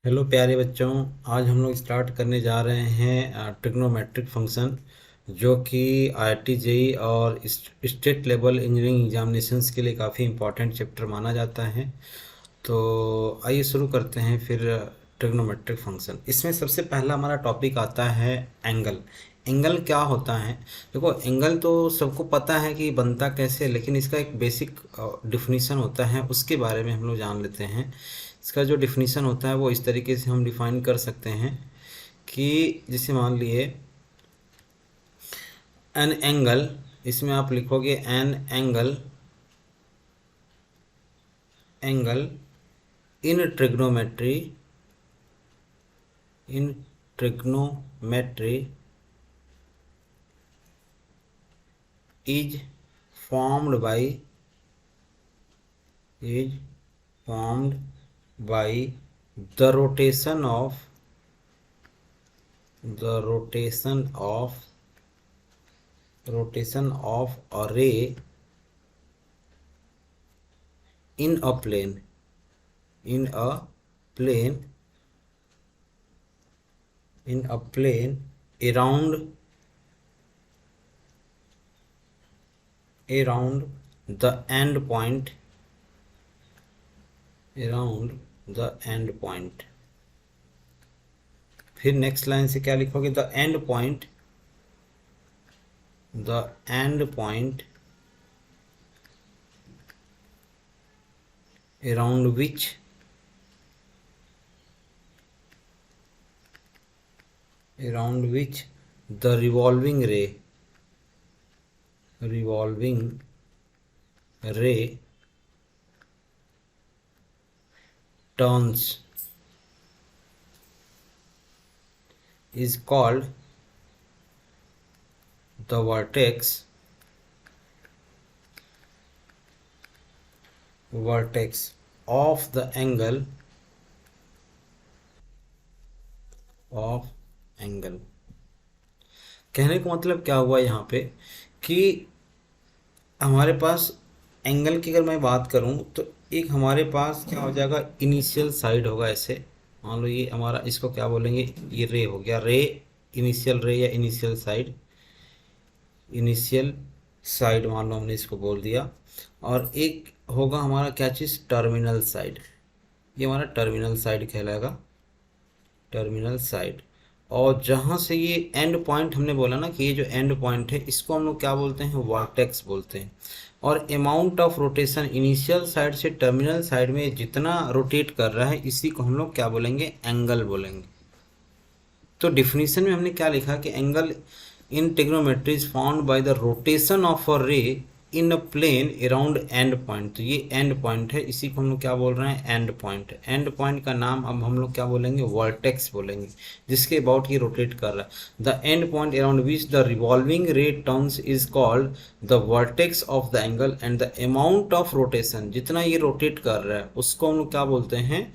Hello प्यारे बच्चों। आज हम लोग स्टार्ट करने जा रहे हैं ट्रिग्नोमेट्रिक फंक्शन, जो कि आईआईटी जेईई और स्टेट लेवल इंजीनियरिंग एग्जामिनेशंस के लिए काफ़ी इम्पोर्टेंट चैप्टर माना जाता है। तो आइए शुरू करते हैं फिर। ट्रिग्नोमेट्रिक फंक्शन, इसमें सबसे पहला हमारा टॉपिक आता है एंगल। एंगल क्या होता है? देखो, एंगल तो सबको पता है कि बनता कैसे, लेकिन इसका एक बेसिक डिफिनीशन होता है, उसके बारे में हम लोग जान लेते हैं। इसका जो डिफिनीशन होता है वो इस तरीके से हम डिफाइन कर सकते हैं कि जैसे मान लिए एन एंगल, इसमें आप लिखोगे an angle, angle in trigonometry, in trigonometry is formed by is formed by the rotation of rotation of a ray in a plane, in a plane in a plane around the end point, around the end point। फिर next line से क्या लिखोगे? The end point, the end point around which the revolving ray turns is called the vertex of the angle कहने का मतलब क्या हुआ यहाँ पे कि हमारे पास एंगल की अगर मैं बात करूँ तो एक हमारे पास क्या हो जाएगा, इनिशियल साइड होगा। ऐसे मान लो ये हमारा, इसको क्या बोलेंगे, ये रे हो गया, रे इनिशियल रे या इनिशियल साइड मान लो हमने इसको बोल दिया। और एक होगा हमारा क्या चीज़, टर्मिनल साइड। ये हमारा टर्मिनल साइड कहलाएगा, टर्मिनल साइड। और जहाँ से ये एंड पॉइंट हमने बोला ना कि ये जो एंड पॉइंट है, इसको हम लोग क्या बोलते हैं, वर्टेक्स बोलते हैं। और amount of rotation initial side से टर्मिनल साइड में जितना रोटेट कर रहा है, इसी को हम लोग क्या बोलेंगे, एंगल बोलेंगे। तो डिफिनीशन में हमने क्या लिखा कि angle in trigonometry is found by the rotation of a रे इन अ प्लेन अराउंड एंड पॉइंट। तो ये एंड पॉइंट है, इसी को हम लोग क्या बोल रहे हैं, एंड पॉइंट। एंड पॉइंट का नाम अब हम लोग क्या बोलेंगे, वर्टेक्स बोलेंगे, जिसके अबाउट ये रोटेट कर रहा है। The end point around which the revolving ray turns is called the vertex of the angle and the amount of rotation, जितना ये रोटेट कर रहा है उसको हम लोग क्या बोलते हैं,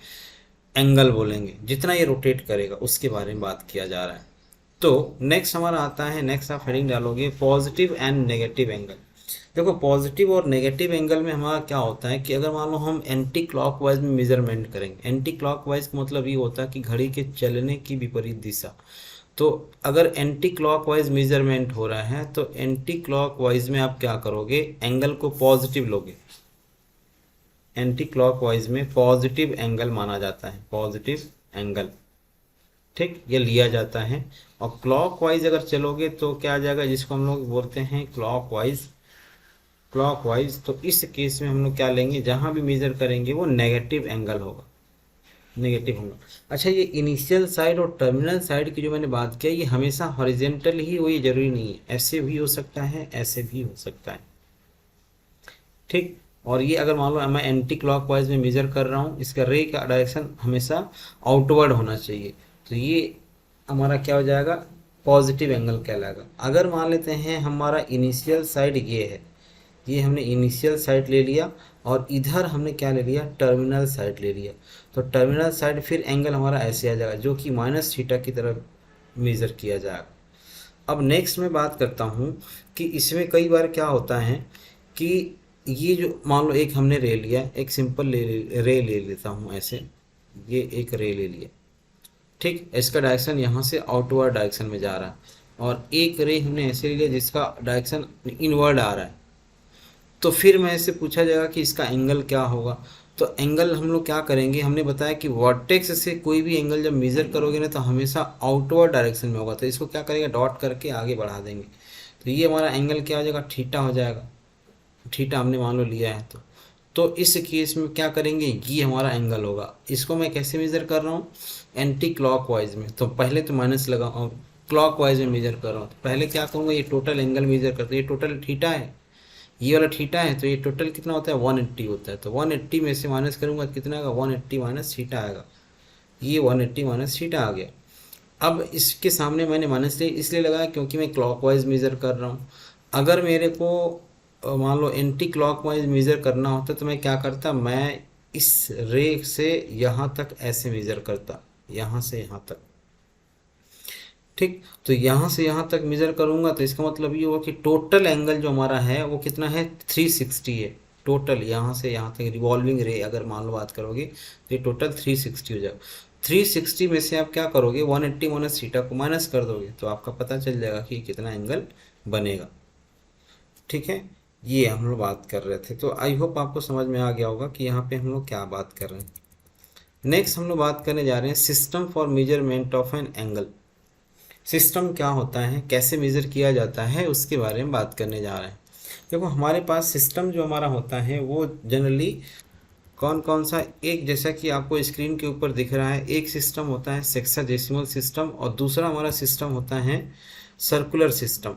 एंगल बोलेंगे। जितना ये रोटेट करेगा उसके बारे में बात किया जा रहा है। तो नेक्स्ट हमारा आता है, नेक्स्ट आप हेडिंग डालोगे पॉजिटिव एंड नेगेटिव एंगल। देखो, पॉजिटिव और नेगेटिव एंगल में हमारा क्या होता है कि अगर मान लो हम एंटी क्लॉकवाइज में मेजरमेंट करेंगे, एंटी क्लॉकवाइज का मतलब ये होता है कि घड़ी के चलने की विपरीत दिशा। तो अगर एंटी क्लॉकवाइज मेजरमेंट हो रहा है तो एंटी क्लॉकवाइज में आप क्या करोगे, एंगल को पॉजिटिव लोगे। एंटी क्लॉकवाइज में पॉजिटिव एंगल माना जाता है, पॉजिटिव एंगल, ठीक, ये लिया जाता है। और क्लॉकवाइज अगर चलोगे तो क्या आ जाएगा, जिसको हम लोग बोलते हैं क्लॉकवाइज। तो इस केस में हम लोग क्या लेंगे, जहां भी मेजर करेंगे वो नेगेटिव एंगल होगा, नेगेटिव होगा। अच्छा, ये इनिशियल साइड और टर्मिनल साइड की जो मैंने बात किया, ये हमेशा हॉरिजेंटल ही हो, ये जरूरी नहीं है, ऐसे भी हो सकता है, ऐसे भी हो सकता है, ठीक। और ये अगर मान लो मैं एंटी क्लॉकवाइज में मेजर कर रहा हूँ, इसका रे का डायरेक्शन हमेशा आउटवर्ड होना चाहिए, तो ये हमारा क्या हो जाएगा, पॉजिटिव एंगल कहलाएगा। अगर मान लेते हैं हमारा इनिशियल साइड ये है, ये हमने इनिशियल साइड ले लिया और इधर हमने क्या ले लिया, टर्मिनल साइड ले लिया, तो टर्मिनल साइड फिर एंगल हमारा ऐसे आ जाएगा, जो कि माइनस थीटा की तरफ मेज़र किया जाएगा। अब नेक्स्ट मैं बात करता हूँ कि इसमें कई बार क्या होता है कि ये जो मान लो एक हमने रे लिया, एक सिंपल रे ले लेता हूँ ऐसे, ये एक रे ले लिया, ठीक, इसका डायरेक्शन यहाँ से आउटवर्ड डायरेक्शन में जा रहा है, और एक रे हमने ऐसे लिया जिसका डायरेक्शन इनवर्ड आ रहा है। तो फिर मैं इससे पूछा जाएगा कि इसका एंगल क्या होगा। तो एंगल हम लोग क्या करेंगे, हमने बताया कि वर्टेक्स से कोई भी एंगल जब मेज़र करोगे ना तो हमेशा आउटवर्ड डायरेक्शन में होगा, तो इसको क्या करेंगे, डॉट करके आगे बढ़ा देंगे। तो ये हमारा एंगल क्या हो जाएगा, थीटा हो जाएगा। थीटा हमने मान लो लिया है, तो इस केस में क्या करेंगे, ये हमारा एंगल होगा। इसको मैं कैसे मेज़र कर रहा हूँ, एंटी क्लॉकवाइज में। तो पहले तो माइनस लगा और क्लॉकवाइज में मेज़र कर रहा हूँ। तो पहले क्या करूँगा, ये टोटल एंगल मेज़र करते हैं। ये टोटल थीटा है, ये वाला थीटा है, तो ये टोटल कितना होता है, 180 होता है। तो 180 में से माइनस करूँगा कितना आएगा, 180 माइनस थीटा आएगा। ये 180 माइनस थीटा आ गया। अब इसके सामने मैंने माइनस इसलिए लगाया क्योंकि मैं क्लॉकवाइज मेज़र कर रहा हूँ। अगर मेरे को मान लो एंटी क्लॉकवाइज मेज़र करना होता तो मैं क्या करता, मैं इस रे से यहाँ तक ऐसे मेज़र करता, यहाँ से यहाँ तक। ठीक, तो यहाँ से यहाँ तक मेज़र करूँगा तो इसका मतलब ये होगा कि टोटल एंगल जो हमारा है वो कितना है, 360 है टोटल। यहाँ से यहाँ तक रिवॉल्विंग रे अगर मान लो बात करोगे तो ये टोटल 360 हो जाएगा। 360 में से आप क्या करोगे, 180 माइनस थीटा को माइनस कर दोगे तो आपका पता चल जाएगा कि कितना एंगल बनेगा। ठीक है, ये हम लोग बात कर रहे थे। तो आई होप आपको समझ में आ गया होगा कि यहाँ पे हम लोग क्या बात कर रहे हैं। नेक्स्ट हम लोग बात करने जा रहे हैं system for measurement of an angle. System क्या होता है, कैसे मेज़र किया जाता है, उसके बारे में बात करने जा रहे हैं। देखो हमारे पास सिस्टम जो हमारा होता है वो जनरली कौन कौन सा, एक जैसा कि आपको स्क्रीन के ऊपर दिख रहा है, एक सिस्टम होता है सेक्साडेसिमल सिस्टम और दूसरा हमारा सिस्टम होता है सर्कुलर सिस्टम।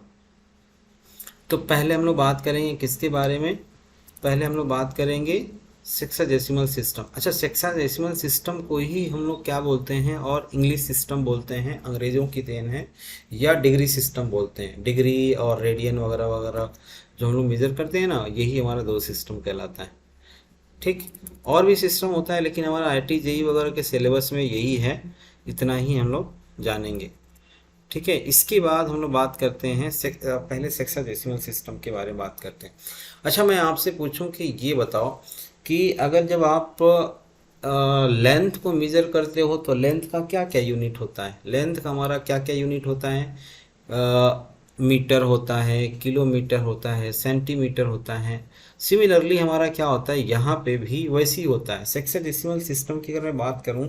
तो पहले हम लोग बात करेंगे किसके बारे में, पहले हम लोग बात करेंगे सेक्साडेसिमल सिस्टम। अच्छा, सेक्साडेसिमल सिस्टम को ही हम लोग क्या बोलते हैं, और इंग्लिश सिस्टम बोलते हैं, अंग्रेज़ों की देन है, या डिग्री सिस्टम बोलते हैं। डिग्री और रेडियन वगैरह वगैरह जो हम लोग मेज़र करते हैं ना, यही हमारा दो सिस्टम कहलाता है। ठीक, और भी सिस्टम होता है लेकिन हमारा IIT JEE वगैरह के सिलेबस में यही है, इतना ही हम लोग जानेंगे। ठीक है, इसके बाद हम लोग बात करते हैं पहले सेक्साडेसिमल सिस्टम के बारे में बात करते हैं। अच्छा, मैं आपसे पूछूं कि ये बताओ कि अगर जब आप लेंथ को मेज़र करते हो तो लेंथ का क्या क्या यूनिट होता है, लेंथ का हमारा क्या क्या यूनिट होता है, मीटर होता है, किलोमीटर होता है, सेंटीमीटर होता है। सिमिलरली हमारा क्या होता है, यहाँ पे भी वैसे ही होता है। सेक्साडेसिमल सिस्टम की अगर मैं बात करूँ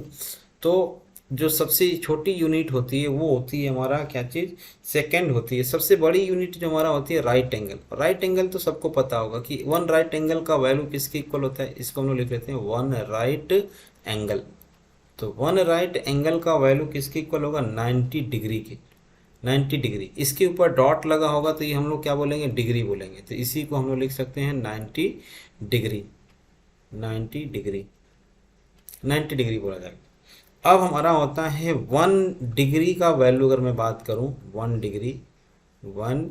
तो जो सबसे छोटी यूनिट होती है वो होती है हमारा क्या चीज़, सेकंड होती है। सबसे बड़ी यूनिट जो हमारा होती है राइट एंगल। राइट एंगल तो सबको पता होगा कि वन राइट एंगल का वैल्यू किसके इक्वल होता है, इसको हम लोग लिख लेते हैं वन राइट एंगल। तो वन राइट एंगल का वैल्यू किसके इक्वल होगा, 90 डिग्री के। 90 डिग्री, इसके ऊपर डॉट लगा होगा तो ये हम लोग क्या बोलेंगे, डिग्री बोलेंगे। तो इसी को हम लोग लिख सकते हैं 90 डिग्री। 90 डिग्री, 90 डिग्री बोला जाएगा। अब हमारा होता है 1 डिग्री का वैल्यू, अगर मैं बात करूं 1 डिग्री, 1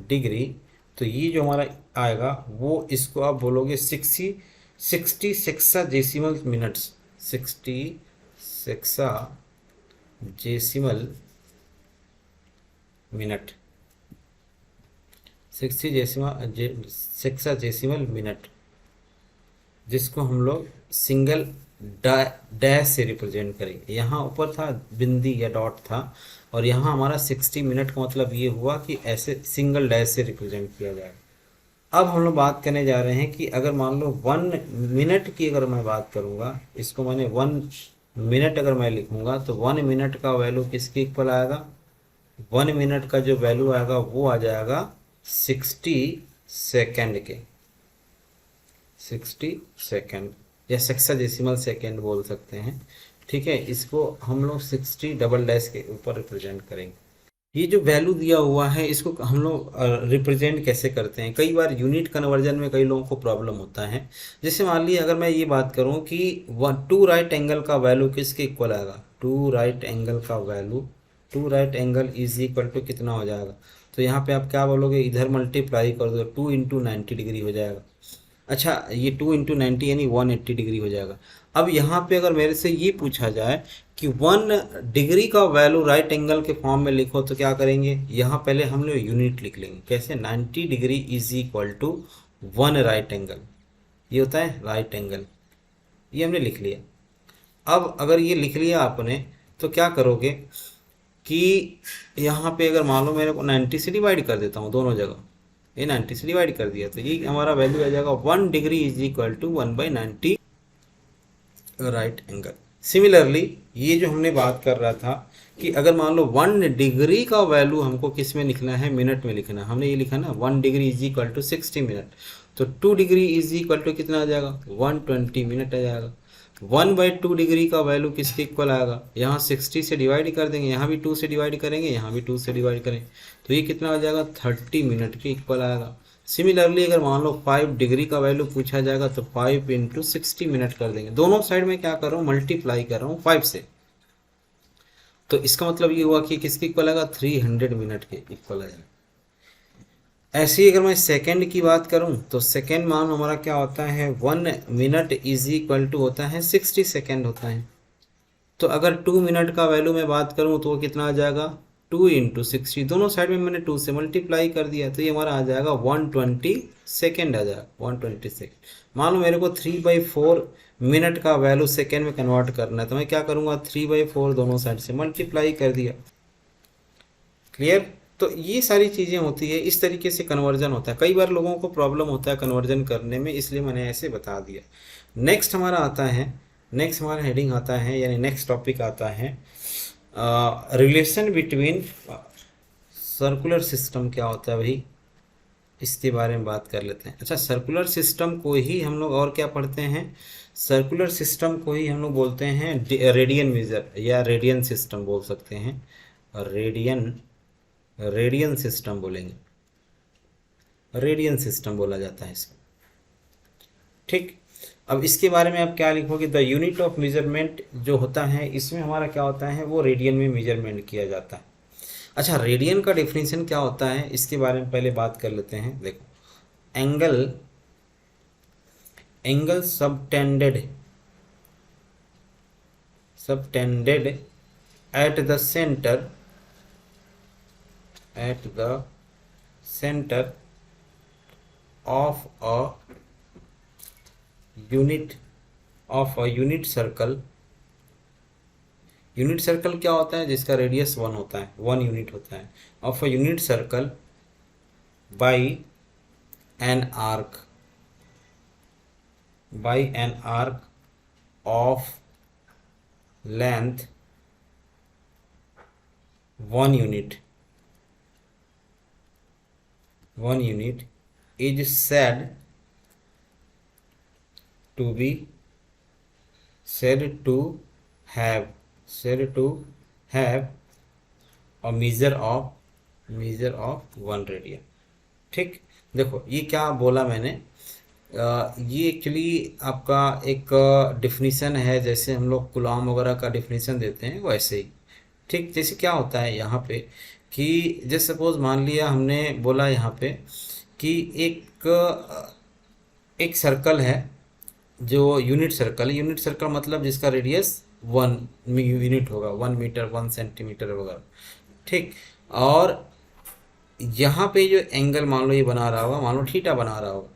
डिग्री, तो ये जो हमारा आएगा वो इसको आप बोलोगे 60 sexagesimal minutes. 60 sexagesimal minute, 60 sexagesimal minute, जिसको हम लोग सिंगल डैश से रिप्रेजेंट करेंगे। यहाँ ऊपर था बिंदी या डॉट था, और यहाँ हमारा 60 मिनट का मतलब ये हुआ कि ऐसे सिंगल डैश से रिप्रेजेंट किया जाएगा। अब हम लोग बात करने जा रहे हैं कि अगर मान लो 1 मिनट की अगर मैं बात करूँगा, इसको मैंने 1 मिनट अगर मैं लिखूँगा तो 1 मिनट का वैल्यू किसके इक्वल आएगा, 1 मिनट का जो वैल्यू आएगा वो आ जाएगा 60 सेकेंड के। 60 सेकेंड या सेक्साडेसिमल सेकेंड बोल सकते हैं। ठीक है, इसको हम लोग 60 डबल डैश के ऊपर रिप्रेजेंट करेंगे। ये जो वैल्यू दिया हुआ है इसको हम लोग रिप्रेजेंट कैसे करते हैं, कई बार यूनिट कन्वर्जन में कई लोगों को प्रॉब्लम होता है। जैसे मान लीजिए अगर मैं ये बात करूं कि 2 राइट एंगल का वैल्यू किसके इक्वल आएगा, 2 राइट एंगल का value, 2 right angle is equal to कितना हो जाएगा, तो यहाँ पे आप क्या बोलोगे, इधर मल्टीप्लाई कर दो, 2 इंटू 90 डिग्री हो जाएगा। अच्छा, ये 2 इंटू 90 यानी 180 डिग्री हो जाएगा। अब यहाँ पे अगर मेरे से ये पूछा जाए कि 1 डिग्री का वैल्यू राइट एंगल के फॉर्म में लिखो तो क्या करेंगे, यहाँ पहले हम लोग यूनिट लिख लेंगे। कैसे, 90 degree is equal to 1 right angle, ये होता है राइट एंगल, ये हमने लिख लिया। अब अगर ये लिख लिया आपने तो क्या करोगे कि यहाँ पे अगर मान लो मेरे को 90 से डिवाइड कर देता हूँ दोनों जगह, ये 90 से डिवाइड कर दिया तो ये हमारा वैल्यू आ जाएगा 1 degree is equal to 1/90 right angle. Similarly ये जो हमने बात कर रहा था कि अगर मान लो 1 डिग्री का वैल्यू हमको किस में लिखना है, मिनट में लिखना है, हमने ये लिखा ना 1 degree is equal to 60 minute, तो 2 डिग्री इज इक्वल टू कितना आ जाएगा 120 मिनट आ जाएगा। 1/2 डिग्री का वैल्यू किसके इक्वल आएगा, यहाँ 60 से डिवाइड कर देंगे, यहाँ भी 2 से डिवाइड करेंगे, यहाँ भी 2 से डिवाइड करेंगे, तो ये कितना आ जाएगा 30 मिनट के इक्वल आएगा। सिमिलरली अगर मान लो 5 डिग्री का वैल्यू पूछा जाएगा तो 5 × 60 मिनट कर देंगे, दोनों साइड में क्या कर रहा हूँ मल्टीप्लाई कर रहा हूँ 5 से, तो इसका मतलब ये हुआ कि किसके इक्वल आएगा 300 मिनट के इक्वल आएगा। ऐसे ही अगर मैं सेकंड की बात करूं तो सेकंड मान हमारा क्या होता है 1 मिनट इज इक्वल टू होता है 60 सेकंड होता है। तो अगर 2 मिनट का वैल्यू मैं बात करूं तो वो कितना आ जाएगा 2 × 60, दोनों साइड में मैंने 2 से मल्टीप्लाई कर दिया तो ये हमारा आ जाएगा 120 सेकेंड आ जाएगा 120 सेकेंड। मान लो मेरे को 3/4 मिनट का वैल्यू सेकेंड में कन्वर्ट करना है तो मैं क्या करूँगा 3/4 दोनों साइड से मल्टीप्लाई कर दिया। क्लियर। तो ये सारी चीज़ें होती है, इस तरीके से कन्वर्जन होता है। कई बार लोगों को प्रॉब्लम होता है कन्वर्जन करने में, इसलिए मैंने ऐसे बता दिया। नेक्स्ट हमारा आता है, नेक्स्ट हमारा हेडिंग आता है यानी नेक्स्ट टॉपिक आता है रिलेशन बिटवीन सर्कुलर सिस्टम क्या होता है भाई, इसके बारे में बात कर लेते हैं। अच्छा, सर्कुलर सिस्टम को ही हम लोग और क्या पढ़ते हैं, सर्कुलर सिस्टम को ही हम लोग बोलते हैं रेडियन मेजर या रेडियन सिस्टम बोल सकते हैं, रेडियन सिस्टम बोलेंगे, रेडियन सिस्टम बोला जाता है इसको। ठीक, अब इसके बारे में आप क्या लिखोगे, द यूनिट ऑफ मेजरमेंट जो होता है इसमें हमारा क्या होता है वो रेडियन में मेजरमेंट किया जाता है। अच्छा, रेडियन का डेफिनेशन क्या होता है इसके बारे में पहले बात कर लेते हैं। देखो, angle subtended at the centre of a unit circle। Unit circle क्या होता है, जिसका रेडियस 1 होता है, 1 यूनिट होता है, of a unit circle by an arc of length 1 unit is said to have a measure of 1 radian. ठीक, देखो ये क्या बोला मैंने, ये एक्चुअली आपका एक डिफिनीसन है, जैसे हम लोग कूलॉम वगैरह का डिफिनीसन देते हैं वैसे ही। ठीक, जैसे क्या होता है यहाँ पे कि जैसे सपोज मान लिया हमने बोला यहाँ पे कि एक सर्कल है जो यूनिट सर्कल मतलब जिसका रेडियस 1 यूनिट होगा, 1 मीटर 1 सेंटीमीटर वगैरह। ठीक, और यहाँ पे जो एंगल मान लो ये बना रहा होगा, मान लो थीटा बना रहा होगा,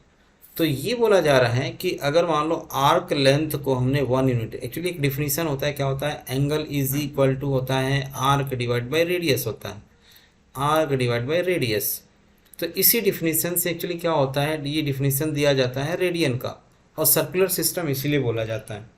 तो ये बोला जा रहा है कि अगर मान लो आर्क लेंथ को हमने 1 यूनिट, एक्चुअली एक डिफिनीसन होता है, क्या होता है, एंगल इज इक्वल टू होता है आर्क डिवाइड बाय रेडियस होता है, आर्क डिवाइड बाय रेडियस। तो इसी डिफिनीसन से एक्चुअली क्या होता है, ये डिफिनीसन दिया जाता है रेडियन का, और सर्कुलर सिस्टम इसीलिए बोला जाता है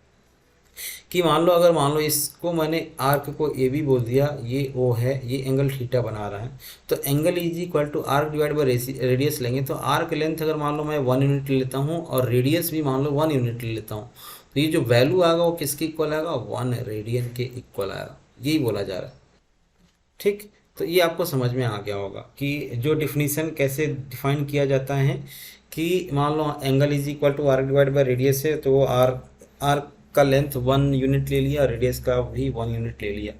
कि मान लो इसको मैंने आर्क को ए बी बोल दिया, ये ओ है, ये एंगल थीटा बना रहा है, तो angle is equal to arc divide by radius लेंगे, तो आर्क लेंथ अगर मान लो मैं 1 यूनिट लेता हूँ और रेडियस भी मान लो 1 यूनिट लेता हूँ, तो ये जो वैल्यू आएगा वो किसके इक्वल आएगा, 1 रेडियन के इक्वल आएगा, यही बोला जा रहा है। ठीक, तो ये आपको समझ में आ गया होगा कि जो डिफिनीसन कैसे डिफाइन किया जाता है कि मान लो angle is equal to arc divide by radius है, तो वो आर्क का लेंथ 1 यूनिट ले लिया, रेडियस का भी 1 यूनिट ले लिया,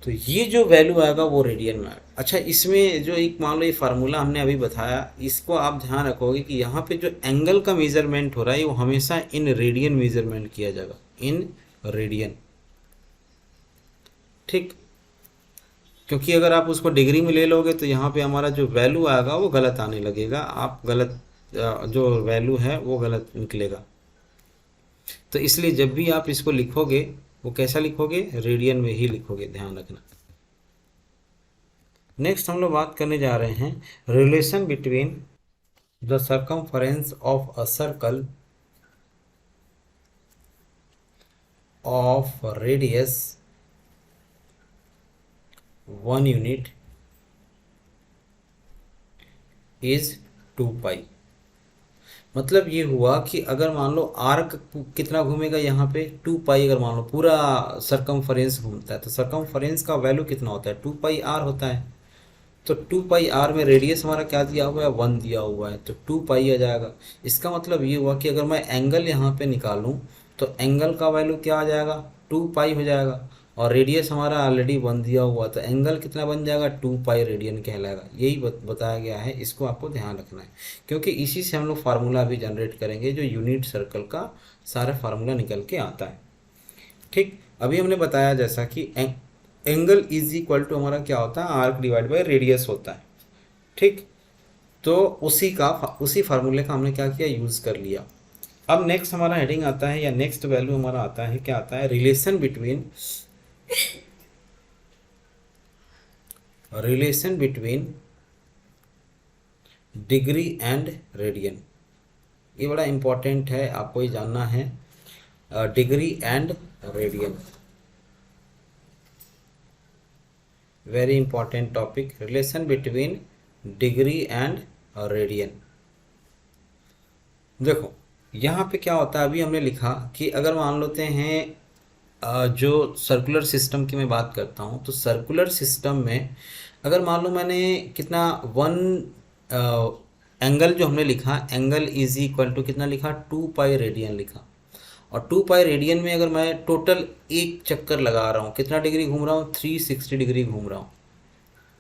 तो ये जो वैल्यू आएगा वो रेडियन में आएगा। अच्छा, इसमें जो एक मान लो ये फार्मूला हमने अभी बताया, इसको आप ध्यान रखोगे कि यहाँ पे जो एंगल का मेजरमेंट हो रहा है वो हमेशा इन रेडियन मेजरमेंट किया जाएगा, इन रेडियन। ठीक, क्योंकि अगर आप उसको डिग्री में ले लोगे तो यहाँ पे हमारा जो वैल्यू आएगा वो गलत आने लगेगा, आप गलत जो वैल्यू है वो गलत निकलेगा। तो इसलिए जब भी आप इसको लिखोगे वो कैसा लिखोगे, रेडियन में ही लिखोगे, ध्यान रखना। नेक्स्ट हम लोग बात करने जा रहे हैं relation between the circumference of a circle of radius 1 unit is 2 पाई। मतलब ये हुआ कि अगर मान लो आर्क कितना घूमेगा यहाँ पे 2 पाई, अगर मान लो पूरा सरकमफरेंस घूमता है तो सरकमफरेंस का वैल्यू कितना होता है, 2 पाई आर होता है। तो 2 पाई आर में रेडियस हमारा क्या दिया हुआ है, 1 दिया हुआ है, तो 2 पाई आ जाएगा। इसका मतलब ये हुआ कि अगर मैं एंगल यहाँ पे निकालूँ तो एंगल का वैल्यू क्या आ जाएगा, 2 पाई हो जाएगा। और रेडियस हमारा ऑलरेडी 1 दिया हुआ, तो एंगल कितना बन जाएगा, 2 पाई रेडियन कहलाएगा। यही बताया गया है, इसको आपको ध्यान रखना है, क्योंकि इसी से हम लोग फार्मूला भी जनरेट करेंगे, जो यूनिट सर्कल का सारा फार्मूला निकल के आता है। ठीक, अभी हमने बताया जैसा कि एंगल इज इक्वल टू हमारा क्या होता है, आर्क डिवाइड बाय रेडियस होता है। ठीक, तो उसी फार्मूले का हमने क्या किया, यूज़ कर लिया। अब नेक्स्ट हमारा हेडिंग आता है, या नेक्स्ट वैल्यू हमारा आता है, क्या आता है, relation between degree and radian. ये बड़ा इंपॉर्टेंट है, आपको ये जानना है, degree and radian, very important topic, relation between degree and radian. देखो यहाँ पे क्या होता है, अभी हमने लिखा कि अगर मान लेते हैं जो सर्कुलर सिस्टम की मैं बात करता हूँ, तो सर्कुलर सिस्टम में अगर मान लो मैंने कितना 1 एंगल जो हमने लिखा, एंगल इज इक्वल टू कितना लिखा, 2 पाई रेडियन लिखा। और 2 पाई रेडियन में अगर मैं टोटल एक चक्कर लगा रहा हूँ, कितना डिग्री घूम रहा हूँ, 360 डिग्री घूम रहा हूँ।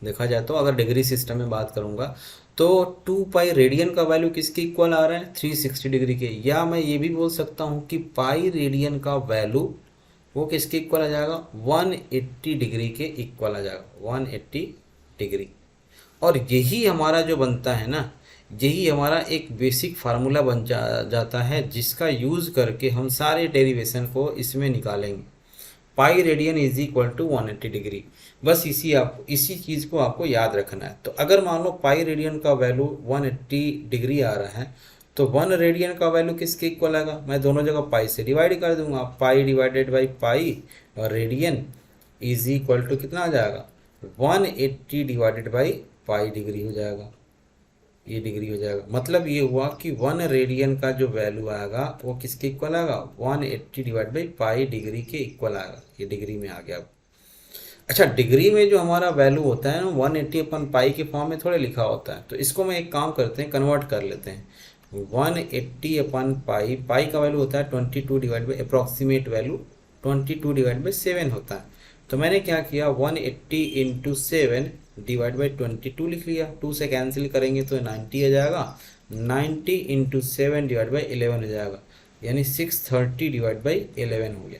देखा जाए तो अगर डिग्री सिस्टम में बात करूँगा तो 2 पाई रेडियन का वैल्यू किसके इक्वल आ रहा है, 360 डिग्री के। या मैं ये भी बोल सकता हूँ कि पाई रेडियन का वैल्यू वो किसके इक्वल आ जाएगा, 180 डिग्री के इक्वल आ जाएगा, 180 डिग्री। और यही हमारा जो बनता है ना, यही हमारा एक बेसिक फार्मूला बन जाता है, जिसका यूज़ करके हम सारे डेरिवेशन को इसमें निकालेंगे। Pi radian is equal to 180 degree. बस इसी चीज़ को आपको याद रखना है। तो अगर मान लो पाई रेडियन का वैल्यू 180 डिग्री आ रहा है, तो 1 रेडियन का वैल्यू किसके इक्वल आएगा, मैं दोनों जगह पाई से डिवाइड कर दूंगा, पाई डिवाइडेड बाई पाई, और रेडियन इज इक्वल टू कितना आ जाएगा, 180 डिवाइडेड बाई पाई डिग्री हो जाएगा, ये डिग्री हो जाएगा। मतलब ये हुआ कि 1 रेडियन का जो वैल्यू आएगा वो किसके इक्वल आएगा, 180 डिवाइड बाई पाई डिग्री के इक्वल आएगा। ये डिग्री में आ गया। अच्छा, डिग्री में जो हमारा वैल्यू होता है ना, 180 अपन पाई के फॉर्म में थोड़े लिखा होता है, तो इसको मैं एक काम करते हैं, कन्वर्ट कर लेते हैं। 180 अपन पाई, पाई का वैल्यू होता है 22 divide by approximate value 22 divide by 7 होता है। तो मैंने क्या किया, 180 इंटू 7 डिवाइड बाई 22 लिख लिया। 2 से कैंसिल करेंगे तो 90 आ जाएगा, 90 इंटू 7 डिवाइड बाई 11 हो जाएगा, यानी 630 डिवाइड बाई 11 हो गया।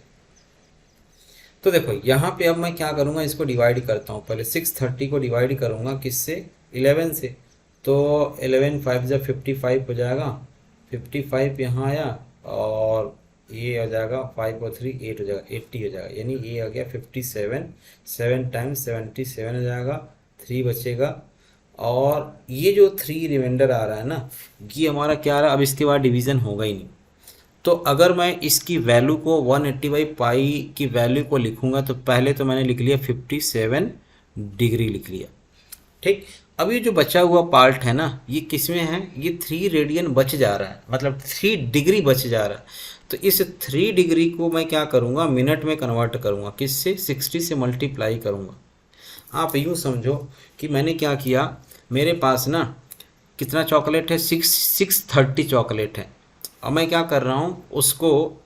तो देखो यहाँ पे अब मैं क्या करूँगा, इसको डिवाइड करता हूँ। पहले 630 को डिवाइड करूँगा किससे, 11 से। तो 11 5 जब 55 हो जाएगा, 55 यहाँ आया, और ये आ जाएगा 5 और 3 8 हो जाएगा, 80 हो जाएगा, यानी ये आ गया 57, 7 टाइम्स 77 हो जाएगा, 3 बचेगा। और ये जो 3 रिमाइंडर आ रहा है ना, ये हमारा क्या आ रहा है, अब इसके बाद डिवीज़न होगा ही नहीं। तो अगर मैं इसकी वैल्यू को 180 बाई पाई की वैल्यू को लिखूंगा, तो पहले तो मैंने लिख लिया 57 डिग्री लिख लिया। ठीक, अब ये जो बचा हुआ पार्ट है ना, ये किस में है, ये 3 रेडियन बच जा रहा है, मतलब 3 डिग्री बच जा रहा है। तो इस 3 डिग्री को मैं क्या करूँगा, मिनट में कन्वर्ट करूँगा, किससे, 60 से मल्टीप्लाई करूँगा। आप यूँ समझो कि मैंने क्या किया, मेरे पास ना कितना चॉकलेट है, 630 चॉकलेट है। अब मैं क्या कर रहा हूँ, उसको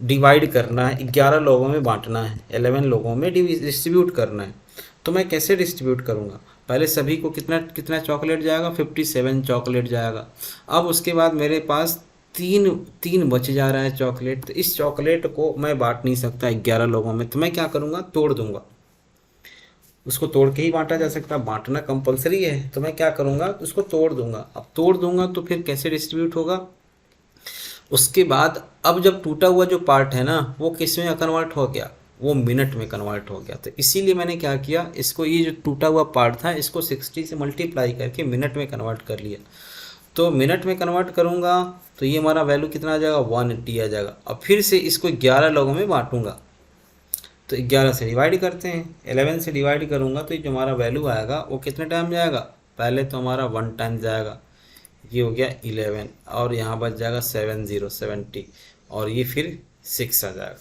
डिवाइड करना है, 11 लोगों में बांटना है, 11 लोगों में डिस्ट्रीब्यूट करना है। तो मैं कैसे डिस्ट्रीब्यूट करूँगा, पहले सभी को कितना कितना चॉकलेट जाएगा, 57 चॉकलेट जाएगा। अब उसके बाद मेरे पास तीन बच जा रहा है चॉकलेट। तो इस चॉकलेट को मैं बांट नहीं सकता 11 लोगों में, तो मैं क्या करूँगा, तोड़ दूंगा। उसको तोड़ के ही बांटा जा सकता, बांटना कंपलसरी है, तो मैं क्या करूँगा, उसको तोड़ दूंगा। अब तोड़ दूंगा तो फिर कैसे डिस्ट्रीब्यूट होगा, उसके बाद अब जब टूटा हुआ जो पार्ट है ना वो किस में कन्वर्ट हो गया, वो मिनट में कन्वर्ट हो गया। तो इसीलिए मैंने क्या किया, इसको ये जो टूटा हुआ पार्ट था इसको 60 से मल्टीप्लाई करके मिनट में कन्वर्ट कर लिया। तो मिनट में कन्वर्ट करूँगा तो ये हमारा वैल्यू कितना आ जाएगा, 180 आ जाएगा। अब फिर से इसको 11 लोगों में बांटूंगा, तो 11 से डिवाइड करते हैं, 11 से डिवाइड करूँगा तो ये जो हमारा वैल्यू आएगा वो कितने टाइम जाएगा, पहले तो हमारा 1 टाइम जाएगा, ये हो गया 11 और यहाँ बच जाएगा 70 और ये फिर 6 आ जाएगा,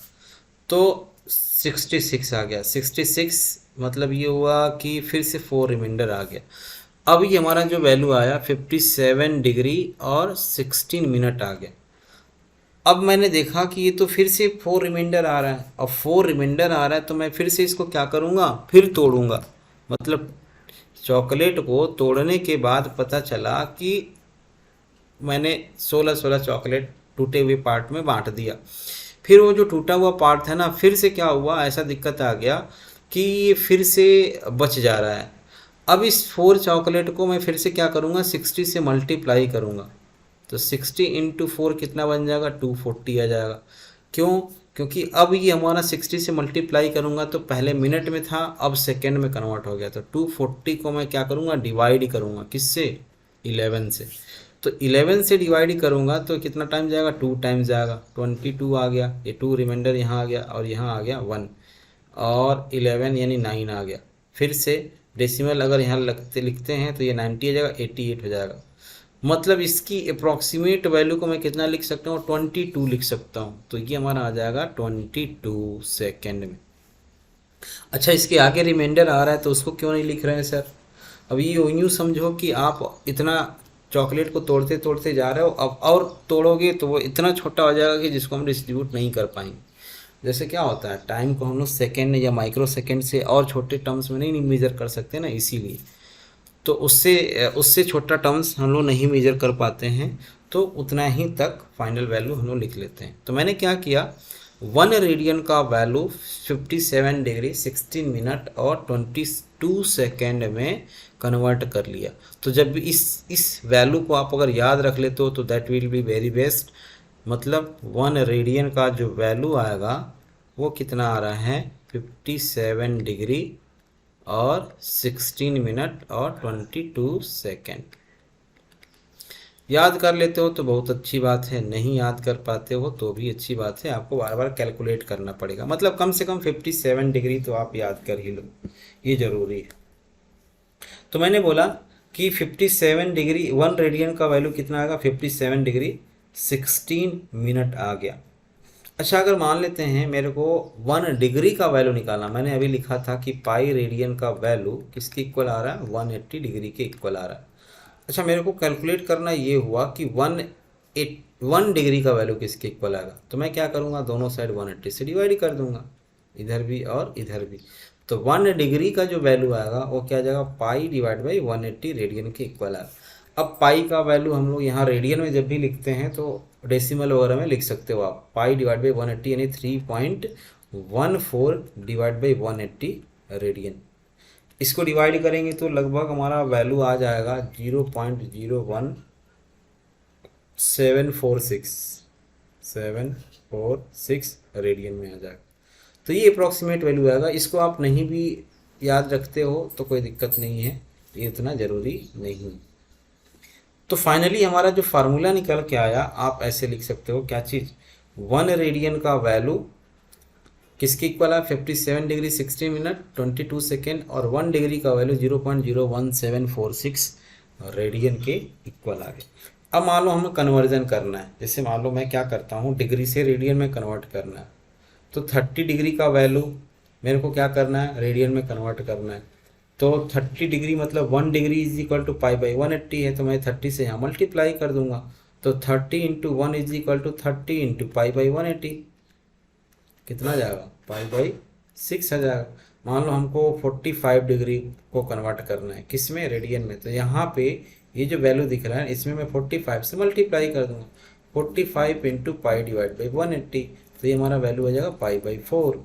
तो 66 आ गया। 66 मतलब ये हुआ कि फिर से 4 रिमाइंडर आ गया। अब ये हमारा जो वैल्यू आया 57 डिग्री और 16 मिनट आ गया। अब मैंने देखा कि ये तो फिर से 4 रिमाइंडर आ रहा है, अब 4 रिमाइंडर आ रहा है तो मैं फिर से इसको क्या करूँगा, फिर तोड़ूंगा। मतलब चॉकलेट को तोड़ने के बाद पता चला कि मैंने 16 चॉकलेट टूटे हुए पार्ट में बांट दिया। फिर वो जो टूटा हुआ पार्ट था ना, फिर से क्या हुआ, ऐसा दिक्कत आ गया कि ये फिर से बच जा रहा है। अब इस 4 चॉकलेट को मैं फिर से क्या करूँगा, 60 से मल्टीप्लाई करूँगा, तो 60 इंटू 4 कितना बन जाएगा, 240 आ जाएगा। क्यों, क्योंकि अब ये हमारा 60 से मल्टीप्लाई करूँगा तो पहले मिनट में था, अब सेकेंड में कन्वर्ट हो गया। तो 240 को मैं क्या करूँगा, डिवाइड करूँगा, किससे, 11 से। तो 11 से डिवाइड करूँगा तो कितना टाइम जाएगा, 2 टाइम जाएगा, 22 आ गया, ये 2 रिमाइंडर यहाँ आ गया और यहाँ आ गया 1 और 11 यानी 9 आ गया। फिर से डेसिमल अगर यहाँ लिखते हैं तो ये 90 आ जाएगा, 88 हो जाएगा। मतलब इसकी अप्रॉक्सीमेट वैल्यू को मैं कितना लिख सकता हूँ, 22 लिख सकता हूँ। तो ये हमारा आ जाएगा 22 सेकेंड में। अच्छा, इसके आगे रिमाइंडर आ रहा है तो उसको क्यों नहीं लिख रहे हैं सर। अब ये यूँ समझो कि आप इतना चॉकलेट को तोड़ते तोड़ते जा रहे हो, अब और तोड़ोगे तो वो इतना छोटा हो जाएगा कि जिसको हम डिस्ट्रीब्यूट नहीं कर पाएंगे। जैसे क्या होता है, टाइम को हम लोग सेकेंड या माइक्रो सेकेंड से और छोटे टर्म्स में नहीं मेजर कर सकते ना, इसीलिए तो उससे उससे छोटा टर्म्स हम लोग नहीं मेजर कर पाते हैं, तो उतना ही तक फाइनल वैल्यू हम लोग लिख लेते हैं। तो मैंने क्या किया, 1 रेडियन का वैल्यू 57 डिग्री 16 मिनट और 22 सेकेंड में कन्वर्ट कर लिया। तो जब भी इस वैल्यू को आप अगर याद रख लेते हो तो that will be very best. मतलब 1 रेडियन का जो वैल्यू आएगा वो कितना आ रहा है, 57 डिग्री और 16 मिनट और 22 सेकेंड। याद कर लेते हो तो बहुत अच्छी बात है, नहीं याद कर पाते हो तो भी अच्छी बात है, आपको बार बार कैलकुलेट करना पड़ेगा। मतलब कम से कम 57 डिग्री तो आप याद कर ही लो, ये ज़रूरी है। तो मैंने बोला कि 57 डिग्री 1 रेडियन का वैल्यू कितना आएगा, 57 डिग्री 16 मिनट आ गया। अच्छा, अगर मान लेते हैं मेरे को 1 डिग्री का वैल्यू निकालना, मैंने अभी लिखा था कि पाई रेडियन का वैल्यू किसके इक्वल आ रहा है, 180 डिग्री के इक्वल आ रहा है। अच्छा, मेरे को कैलकुलेट करना ये हुआ कि 1 डिग्री का वैल्यू किसके इक्वल आएगा। तो मैं क्या करूँगा, दोनों साइड 180 से डिवाइड कर दूंगा, इधर भी और इधर भी। तो 1 डिग्री का जो वैल्यू आएगा वो क्या आ जाएगा, पाई डिवाइड बाई 180 रेडियन के इक्वल आएगा। अब पाई का वैल्यू हम लोग यहाँ रेडियन में जब भी लिखते हैं तो डेसिमल वगैरह में लिख सकते हो आप, पाई डिवाइड बाई 180 यानी 3.14 डिवाइड बाई 180 रेडियन। इसको डिवाइड करेंगे तो लगभग हमारा वैल्यू आ जाएगा 0.01746 रेडियन में आ जाएगा। तो ये अप्रॉक्सीमेट वैल्यू आएगा। इसको आप नहीं भी याद रखते हो तो कोई दिक्कत नहीं है, ये इतना ज़रूरी नहीं। तो फाइनली हमारा जो फार्मूला निकल के आया, आप ऐसे लिख सकते हो, क्या चीज़, 1 रेडियन का वैल्यू किसके इक्वल है, 57 डिग्री 16 मिनट 22 सेकेंड और 1 डिग्री का वैल्यू 0.01746 रेडियन के इक्वल आ गया। अब मान लो हमें कन्वर्जन करना है, जैसे मान लो मैं क्या करता हूँ, डिग्री से रेडियन में कन्वर्ट करना है। तो 30 डिग्री का वैल्यू मेरे को क्या करना है, रेडियन में कन्वर्ट करना है। तो 30 डिग्री मतलब 1 degree is equal to pi by 180 है, तो मैं 30 से यहाँ मल्टीप्लाई कर दूंगा। तो 30 into 1 is equal to 30 into pi by 180, कितना जाएगा, पाई बाई 6 आ जाएगा। मान लो हमको 45 डिग्री को कन्वर्ट करना है, किस में, रेडियन में। तो यहाँ पे ये जो वैल्यू दिख रहा है इसमें मैं 45 से मल्टीप्लाई कर दूंगा, 45 इंटू पाई डिवाइड बाई 180, तो ये हमारा वैल्यू आ जाएगा पाई बाई 4।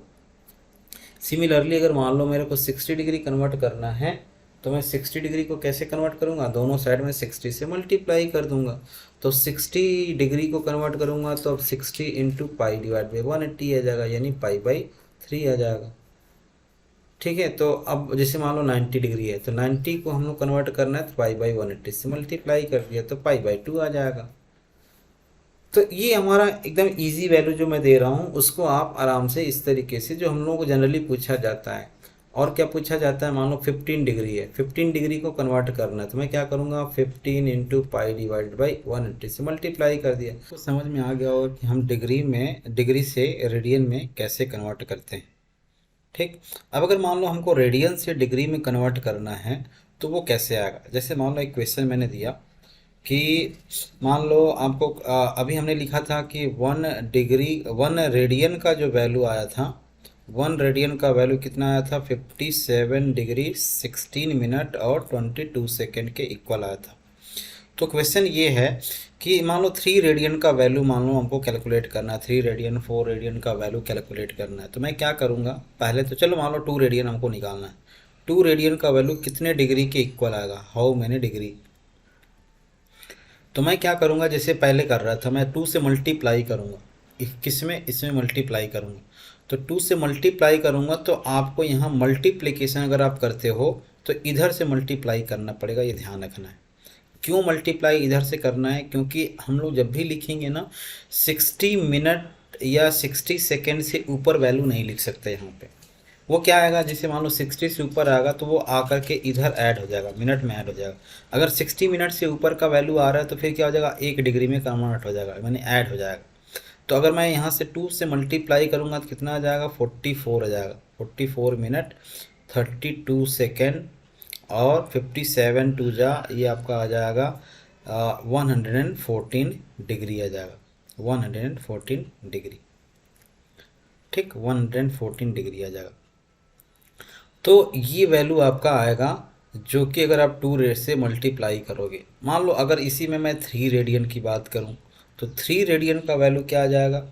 सिमिलरली अगर मान लो मेरे को 60 डिग्री कन्वर्ट करना है तो मैं 60 डिग्री को कैसे कन्वर्ट करूँगा, दोनों साइड में 60 से मल्टीप्लाई कर दूंगा। तो 60 डिग्री को कन्वर्ट करूँगा तो अब 60 इंटू पाई डिवाइड बाई 180 आ जाएगा, यानी पाई बाई 3 आ जाएगा। ठीक है, तो अब जैसे मान लो 90 डिग्री है तो 90 को हम लोग कन्वर्ट करना है तो पाई बाई 180 से मल्टीप्लाई कर दिया तो पाई बाई 2 आ जाएगा। तो ये हमारा एकदम इजी वैल्यू जो मैं दे रहा हूँ उसको आप आराम से इस तरीके से, जो हम लोगों को जनरली पूछा जाता है, और क्या पूछा जाता है, मान लो 15 डिग्री है, 15 डिग्री को कन्वर्ट करना है तो मैं क्या करूँगा 15 इंटू पाई डिवाइड बाई 180 से मल्टीप्लाई कर दिया। तो समझ में आ गया होगा कि हम डिग्री से रेडियन में कैसे कन्वर्ट करते हैं। ठीक, अब अगर मान लो हमको रेडियन से डिग्री में कन्वर्ट करना है तो वो कैसे आएगा। जैसे मान लो एक क्वेश्चन मैंने दिया कि मान लो आपको अभी हमने लिखा था कि 1 रेडियन का जो वैल्यू आया था, 1 रेडियन का वैल्यू कितना आया था 57 डिग्री 16 मिनट और 22 सेकेंड के इक्वल आया था। तो क्वेश्चन ये है कि मान लो 3 रेडियन का वैल्यू मान लो हमको कैलकुलेट करना है, 3 रेडियन 4 रेडियन का वैल्यू कैलकुलेट करना है। तो मैं क्या करूँगा, पहले तो चलो मान लो 2 रेडियन हमको निकालना है, 2 रेडियन का वैल्यू कितने डिग्री के इक्वल आएगा, हाउ मैनी डिग्री। तो मैं क्या करूँगा, जैसे पहले कर रहा था मैं 2 से मल्टीप्लाई करूँगा, किसमें, इसमें मल्टीप्लाई करूँगा। तो 2 से मल्टीप्लाई करूँगा तो आपको यहाँ मल्टीप्लिकेशन अगर आप करते हो तो इधर से मल्टीप्लाई करना पड़ेगा, ये ध्यान रखना है। क्यों मल्टीप्लाई इधर से करना है, क्योंकि हम लोग जब भी लिखेंगे ना 60 मिनट या 60 सेकेंड से ऊपर वैल्यू नहीं लिख सकते यहाँ पे। वो क्या आएगा, जैसे मान लो 60 से ऊपर आएगा तो वो आकर के इधर ऐड हो जाएगा, मिनट में ऐड हो जाएगा। अगर 60 मिनट से ऊपर का वैल्यू आ रहा है तो फिर क्या हो जाएगा, 1 डिग्री में कन्वर्ट हो जाएगा, यानी ऐड हो जाएगा। तो अगर मैं यहाँ से 2 से मल्टीप्लाई करूँगा तो कितना आ जाएगा 44 आ जाएगा, 44 मिनट 32 सेकेंड और 57 टू जा ये आपका आ जाएगा 114 डिग्री आ जाएगा, 114 डिग्री। ठीक, 114 डिग्री आ जाएगा। तो ये वैल्यू आपका आएगा जो कि अगर आप 2 रेड से मल्टीप्लाई करोगे। मान लो अगर इसी में मैं 3 रेडियन की बात करूं तो 3 रेडियन का वैल्यू क्या आ जाएगा,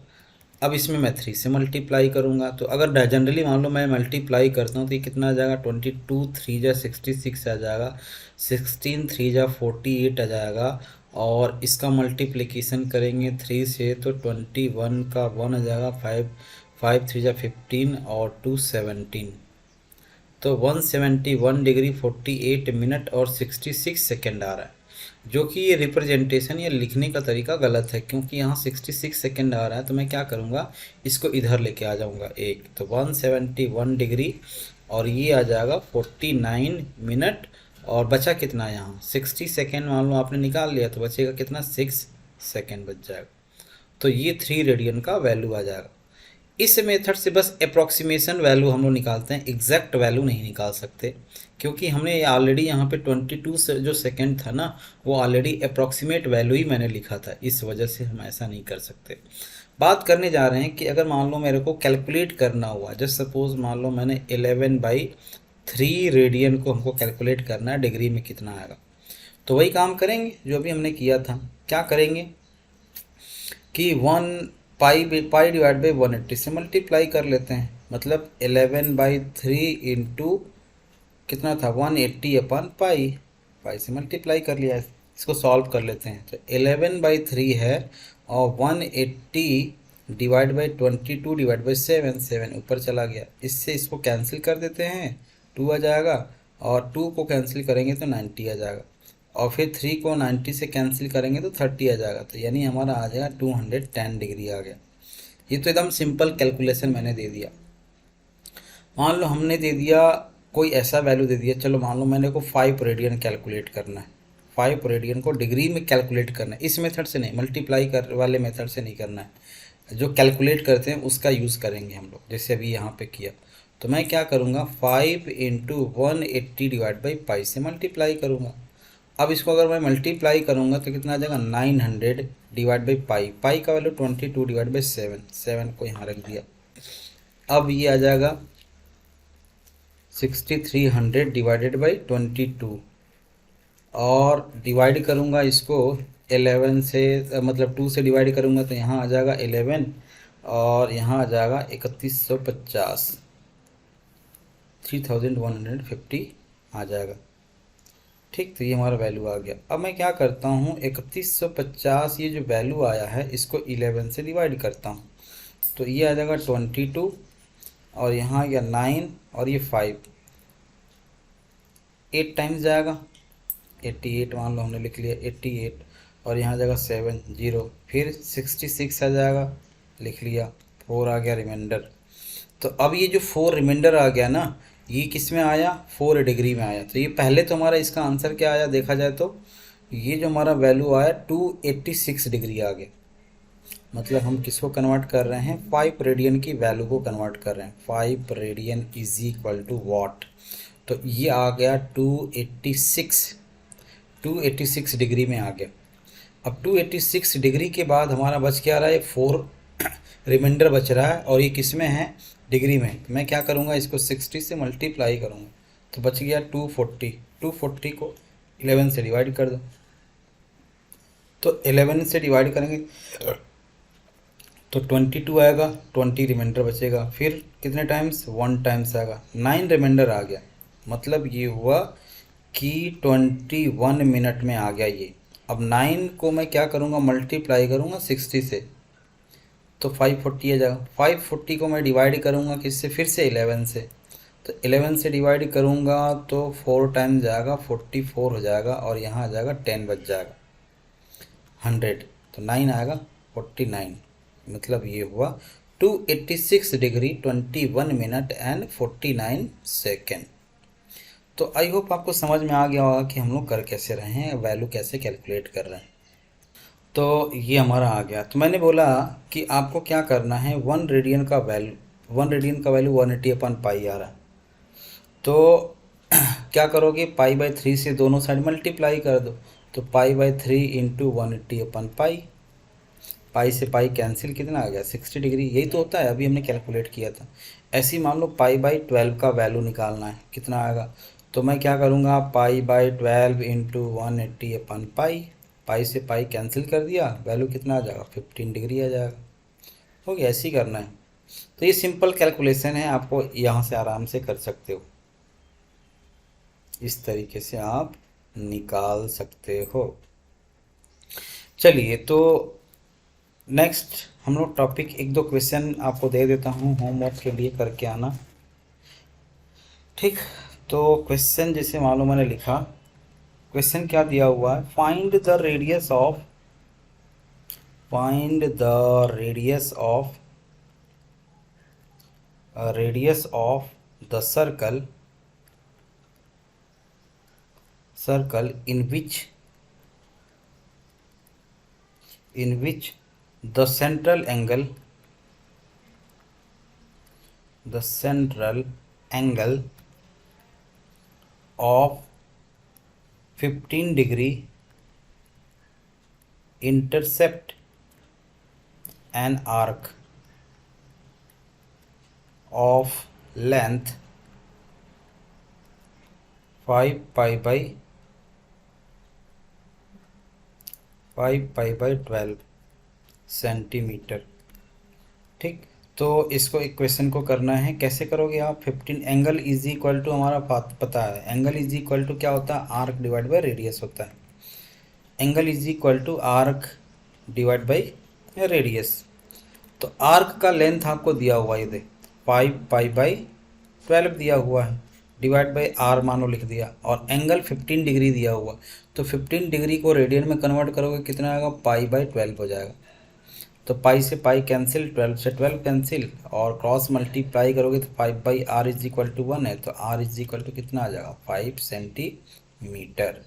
अब इसमें मैं 3 से मल्टीप्लाई करूंगा। तो अगर जनरली मान लो मैं मल्टीप्लाई करता हूं तो ये कितना आ जाएगा 22 3 जा 66 आ जाएगा, 16 3 जा 48 आ जाएगा, और इसका मल्टीप्लिकेशन करेंगे 3 से तो 21 का 1 आ जाएगा, 5 3 जा 15 और 2 17, तो 171 डिग्री 48 मिनट और 66 सेकेंड आ रहा है। जो कि ये रिप्रेजेंटेशन या लिखने का तरीका गलत है, क्योंकि यहाँ 66 सेकेंड आ रहा है। तो मैं क्या करूँगा, इसको इधर लेके आ जाऊँगा एक, तो 171 डिग्री और ये आ जाएगा 49 मिनट, और बचा कितना यहाँ 60 सेकेंड, मान लो आपने निकाल लिया तो बचेगा कितना 6 सेकेंड बच जाएगा। तो ये 3 रेडियन का वैल्यू आ जाएगा। इस मेथड से बस अप्रॉक्सीमेशन वैल्यू हम लोग निकालते हैं, एग्जैक्ट वैल्यू नहीं निकाल सकते, क्योंकि हमने ऑलरेडी यहाँ पे 22 से जो सेकेंड था ना वो ऑलरेडी अप्रॉक्सीमेट वैल्यू ही मैंने लिखा था, इस वजह से हम ऐसा नहीं कर सकते। बात करने जा रहे हैं कि अगर मान लो मेरे को कैलकुलेट करना हुआ, जस्ट सपोज मान लो मैंने 11/3 रेडियन को हमको कैलकुलेट करना है, डिग्री में कितना आएगा। तो वही काम करेंगे जो अभी हमने किया था। क्या करेंगे कि पाई डिवाइड बाई 180 से मल्टीप्लाई कर लेते हैं, मतलब 11/3 इंटू कितना था 180 अपन पाई से मल्टीप्लाई कर लिया है। इसको सॉल्व कर लेते हैं तो 11/3 है और 180 डिवाइड बाई 22 डिवाइड बाई 7 ऊपर चला गया, इससे इसको कैंसिल कर देते हैं, 2 आ जाएगा, और 2 को कैंसिल करेंगे तो 90 आ जाएगा, और फिर 3 को 90 से कैंसिल करेंगे तो 30 आ जाएगा। तो यानी हमारा आ जाएगा 210 डिग्री आ गया। ये तो एकदम सिंपल कैलकुलेशन मैंने दे दिया। मान लो हमने दे दिया कोई ऐसा वैल्यू दे दिया, चलो मान लो मैंने को 5 रेडियन कैलकुलेट करना है, 5 रेडियन को डिग्री में कैलकुलेट करना है, इस मेथड से नहीं, मल्टीप्लाई कर वाले मेथड से नहीं करना है, जो कैलकुलेट करते हैं उसका यूज़ करेंगे हम लोग, जैसे अभी यहाँ पे किया। तो मैं क्या करूँगा 5 इंटू 180 डिवाइड बाई पाई से मल्टीप्लाई करूँगा। अब इसको अगर मैं मल्टीप्लाई करूँगा तो कितना आ जाएगा 900 डिवाइड बाई पाई का वैल्यू 22 डिवाइड बाई 7 को यहाँ रख दिया। अब ये आ जाएगा 6300 डिवाइडेड बाई 22, और डिवाइड करूँगा इसको 11 से, मतलब 2 से डिवाइड करूँगा तो यहाँ आ जाएगा 11 और यहाँ आ जाएगा 3150, 3150 आ जाएगा। ठीक, तो ये हमारा वैल्यू आ गया। अब मैं क्या करता हूँ, 3150 ये जो वैल्यू आया है इसको 11 से डिवाइड करता हूँ, तो ये आ जाएगा 22 और यहाँ आ गया 9 और ये 5, 8 टाइम्स जाएगा, 88 मान लो हमने लिख लिया 88, और यहाँ जाएगा 7 0, फिर 66 आ जाएगा, लिख लिया, 4 आ गया रिमाइंडर। तो अब ये जो 4 रिमाइंडर आ गया ना, ये किस में आया, 4 डिग्री में आया। तो ये पहले तो हमारा इसका आंसर क्या आया देखा जाए तो, ये जो हमारा वैल्यू आया 286 डिग्री आ गया। मतलब हम किसको कन्वर्ट कर रहे हैं, 5 रेडियन की वैल्यू को कन्वर्ट कर रहे हैं। 5 radian is equal to what, तो ये आ गया 286 डिग्री में आ गया। अब 286 डिग्री के बाद हमारा बच क्या रहा है, 4 रिमाइंडर बच रहा है, और ये किस में है, डिग्री में। तो मैं क्या करूँगा, इसको 60 से मल्टीप्लाई करूँगा, तो बच गया 240। 240 को 11 से डिवाइड कर दो, तो 11 से डिवाइड करेंगे तो 22 आएगा, 20 रिमाइंडर बचेगा, फिर कितने टाइम्स, 1 टाइम्स आएगा, 9 रिमाइंडर आ गया। मतलब ये हुआ कि 21 मिनट में आ गया ये। अब 9 को मैं क्या करूँगा, मल्टीप्लाई करूँगा 60 से, तो 540 आ जाएगा। 540 को मैं डिवाइड करूँगा किससे, फिर से 11 से, तो 11 से डिवाइड करूँगा तो 4 टाइम जाएगा, 44 हो जाएगा, और यहाँ आ जाएगा 10 बच जाएगा, 100, तो 9 आएगा 49। मतलब ये हुआ 286 डिग्री 21 मिनट एंड 49 सेकेंड। तो आई होप आपको समझ में आ गया होगा कि हम लोग कर कैसे रहे हैं, वैल्यू कैसे कैलकुलेट कर रहे हैं। तो ये हमारा आ गया। तो मैंने बोला कि आपको क्या करना है, 1 रेडियन का वैल्यू 180/पाई आ रहा है, तो क्या करोगे, पाई/3 से दोनों साइड मल्टीप्लाई कर दो, तो पाई/3 इंटू 180/पाई, पाई से पाई कैंसिल, कितना आ गया 60 डिग्री। यही तो होता है, अभी हमने कैलकुलेट किया था। ऐसे ही मान लो पाई/12 का वैल्यू निकालना है, कितना आएगा, तो मैं क्या करूँगा, पाई/12 इंटू 180/पाई, पाई से पाई कैंसिल कर दिया, वैल्यू कितना आ जाएगा 15 डिग्री आ जाएगा। हो गया, ऐसे ही करना है। तो ये सिंपल कैलकुलेशन है, आपको यहाँ से आराम से कर सकते हो, इस तरीके से आप निकाल सकते हो। चलिए, तो नेक्स्ट हम लोग टॉपिक, 1-2 क्वेश्चन आपको दे देता हूँ होमवर्क के लिए, करके आना। ठीक, तो क्वेश्चन जैसे मालूम मैंने लिखा, क्वेश्चन क्या दिया हुआ है, find the radius of the circle in which the central angle of 15 degree intercept an arc of length 5 pi by 12 centimetre. ठीक, तो इसको एक क्वेश्चन को करना है, कैसे करोगे आप, 15 एंगल इज इक्वल टू, हमारा पता है एंगल इज इक्वल टू क्या होता है, आर्क डिवाइड बाय रेडियस होता है। Angle is equal to arc divide by radius. तो आर्क का लेंथ आपको दिया हुआ है, ये 5 पाई बाई 12 दिया हुआ है, डिवाइड बाई आर मानो लिख दिया, और एंगल 15 डिग्री दिया हुआ। तो 15 डिग्री को रेडियन में कन्वर्ट करोगे, कितना आएगा, पाई/12 हो जाएगा। तो पाई से पाई कैंसिल, 12 से 12 कैंसिल, और क्रॉस मल्टीप्लाई करोगे तो 5/r इज इक्वल टू 1 है, तो r इज इक्वल टू कितना आ जाएगा, 5 सेंटीमीटर।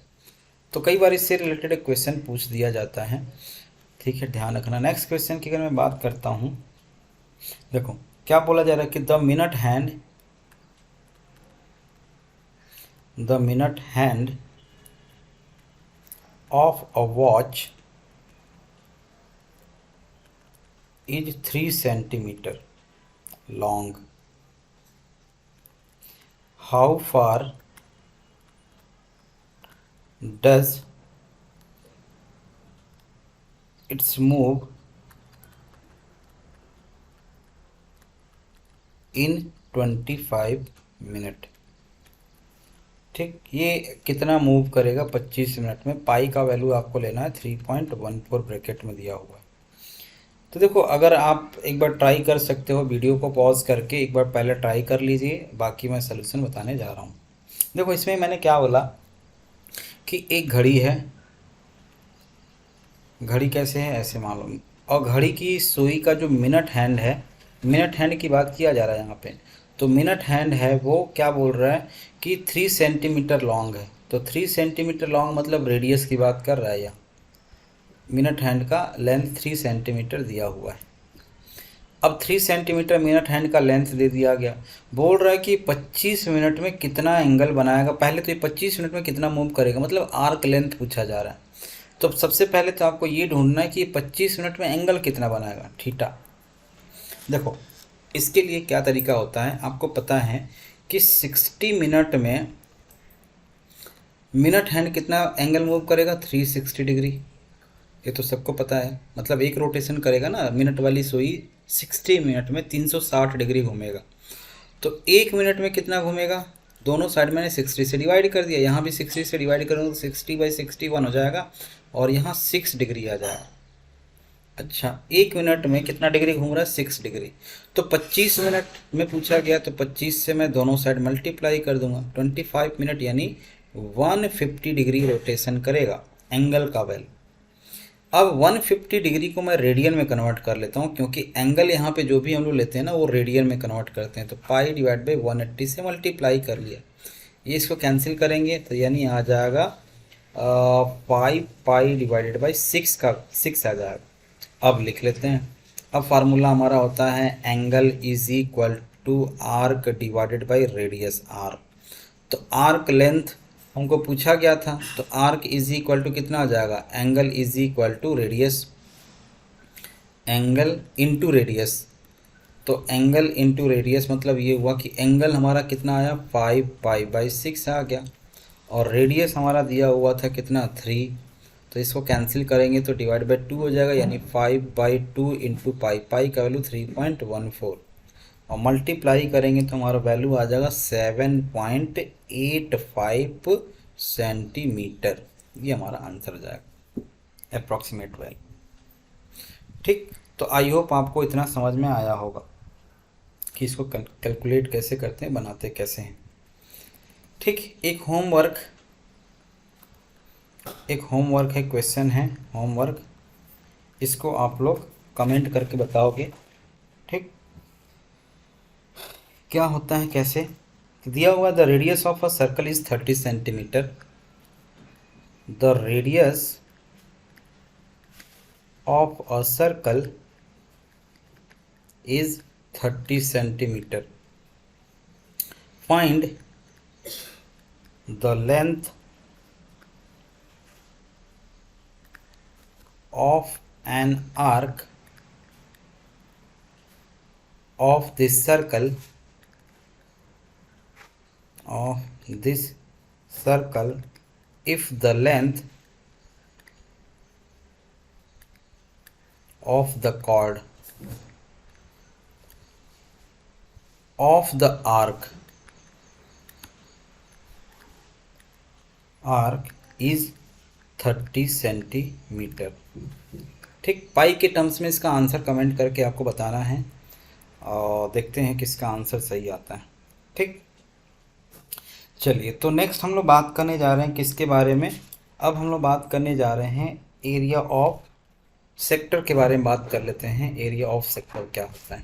तो कई बार इससे रिलेटेड एक क्वेश्चन पूछ दिया जाता है, ठीक है, ध्यान रखना। नेक्स्ट क्वेश्चन की अगर मैं बात करता हूँ, देखो क्या बोला जा रहा है कि the minute hand of a watch is 3 centimeter long. How far does its move in 25 minutes? ठीक, ये कितना मूव करेगा 25 मिनट में, पाई का वैल्यू आपको लेना है 3.14 ब्रैकेट में दिया हुआ है। तो देखो, अगर आप एक बार ट्राई कर सकते हो, वीडियो को पॉज करके एक बार पहले ट्राई कर लीजिए, बाकी मैं सलूशन बताने जा रहा हूँ। देखो, इसमें मैंने क्या बोला कि एक घड़ी है, घड़ी कैसे है ऐसे मालूम, और घड़ी की सुई का जो मिनट हैंड है, मिनट हैंड की बात किया जा रहा है यहाँ पे, तो मिनट हैंड है वो क्या बोल रहा है कि 3 सेंटीमीटर लॉन्ग है। तो 3 सेंटीमीटर लॉन्ग मतलब रेडियस की बात कर रहा है, या मिनट हैंड का लेंथ 3 सेंटीमीटर दिया हुआ है। अब 3 सेंटीमीटर मिनट हैंड का लेंथ दे दिया गया, बोल रहा है कि 25 मिनट में कितना एंगल बनाएगा। पहले तो ये 25 मिनट में कितना मूव करेगा, मतलब आर्क लेंथ पूछा जा रहा है। तो सबसे पहले तो आपको ये ढूंढना है कि 25 मिनट में एंगल कितना बनाएगा, थीटा। देखो, इसके लिए क्या तरीका होता है, आपको पता है कि 60 मिनट में मिनट हैंड कितना एंगल मूव करेगा, 360 डिग्री। ये तो सबको पता है, मतलब एक रोटेशन करेगा ना मिनट वाली सुई, 60 मिनट में 360 डिग्री घूमेगा। तो एक मिनट में कितना घूमेगा, दोनों साइड मैंने 60 से डिवाइड कर दिया, यहाँ भी 60 से डिवाइड करूँगा तो 60/61 हो जाएगा, और यहाँ 6 डिग्री आ जाएगा। अच्छा, एक मिनट में कितना डिग्री घूम रहा है, 6 डिग्री। तो 25 मिनट में पूछा गया, तो 25 से मैं दोनों साइड मल्टीप्लाई कर दूंगा, 25 मिनट यानी 150 डिग्री रोटेशन करेगा एंगल का वैल्यू। अब 150 डिग्री को मैं रेडियन में कन्वर्ट कर लेता हूँ, क्योंकि एंगल यहाँ पे जो भी हम लोग लेते हैं ना वो रेडियन में कन्वर्ट करते हैं। तो π/180 से मल्टीप्लाई कर लिया, ये इसको कैंसिल करेंगे तो यानी आ जाएगा 5π/6 का 6 आ जाएगा। अब लिख लेते हैं। अब फार्मूला हमारा होता है angle is equal to arc divided by radius R. तो आर्क लेंथ हमको पूछा गया था, तो आर्क इज इक्वल टू कितना आ जाएगा, angle is equal to radius, angle into radius. तो एंगल इंटू रेडियस मतलब ये हुआ कि एंगल हमारा कितना आया, 5π/6 आ गया, और रेडियस हमारा दिया हुआ था कितना, 3। तो इसको कैंसिल करेंगे तो डिवाइड बाई 2 हो जाएगा, यानी 5/2 इंटू पाई का वैल्यू 3.14, और मल्टीप्लाई करेंगे तो हमारा वैल्यू आ जाएगा 7.85 सेंटीमीटर। ये हमारा आंसर जाएगा, अप्रॉक्सीमेट वैल्यू। ठीक, तो आई होप आपको इतना समझ में आया होगा कि इसको कैलकुलेट कैसे करते हैं, बनाते कैसे हैं। ठीक, एक होमवर्क है, क्वेश्चन है होमवर्क, इसको आप लोग कमेंट करके बताओगे। ठीक, क्या होता है, कैसे दिया हुआ, the radius of a circle is 30 centimetre, the radius of a circle is 30 centimeter. Find the length of an arc of this circle if the length of the chord of the arc is 30 centimetre. ठीक, पाई के terms में इसका answer comment करके आपको बताना है, और देखते हैं किसका आंसर सही आता है। ठीक, चलिए, तो नेक्स्ट हम लोग बात करने जा रहे हैं किसके बारे में, अब हम लोग बात करने जा रहे हैं एरिया ऑफ सेक्टर के बारे में बात कर लेते हैं। एरिया ऑफ सेक्टर क्या होता है,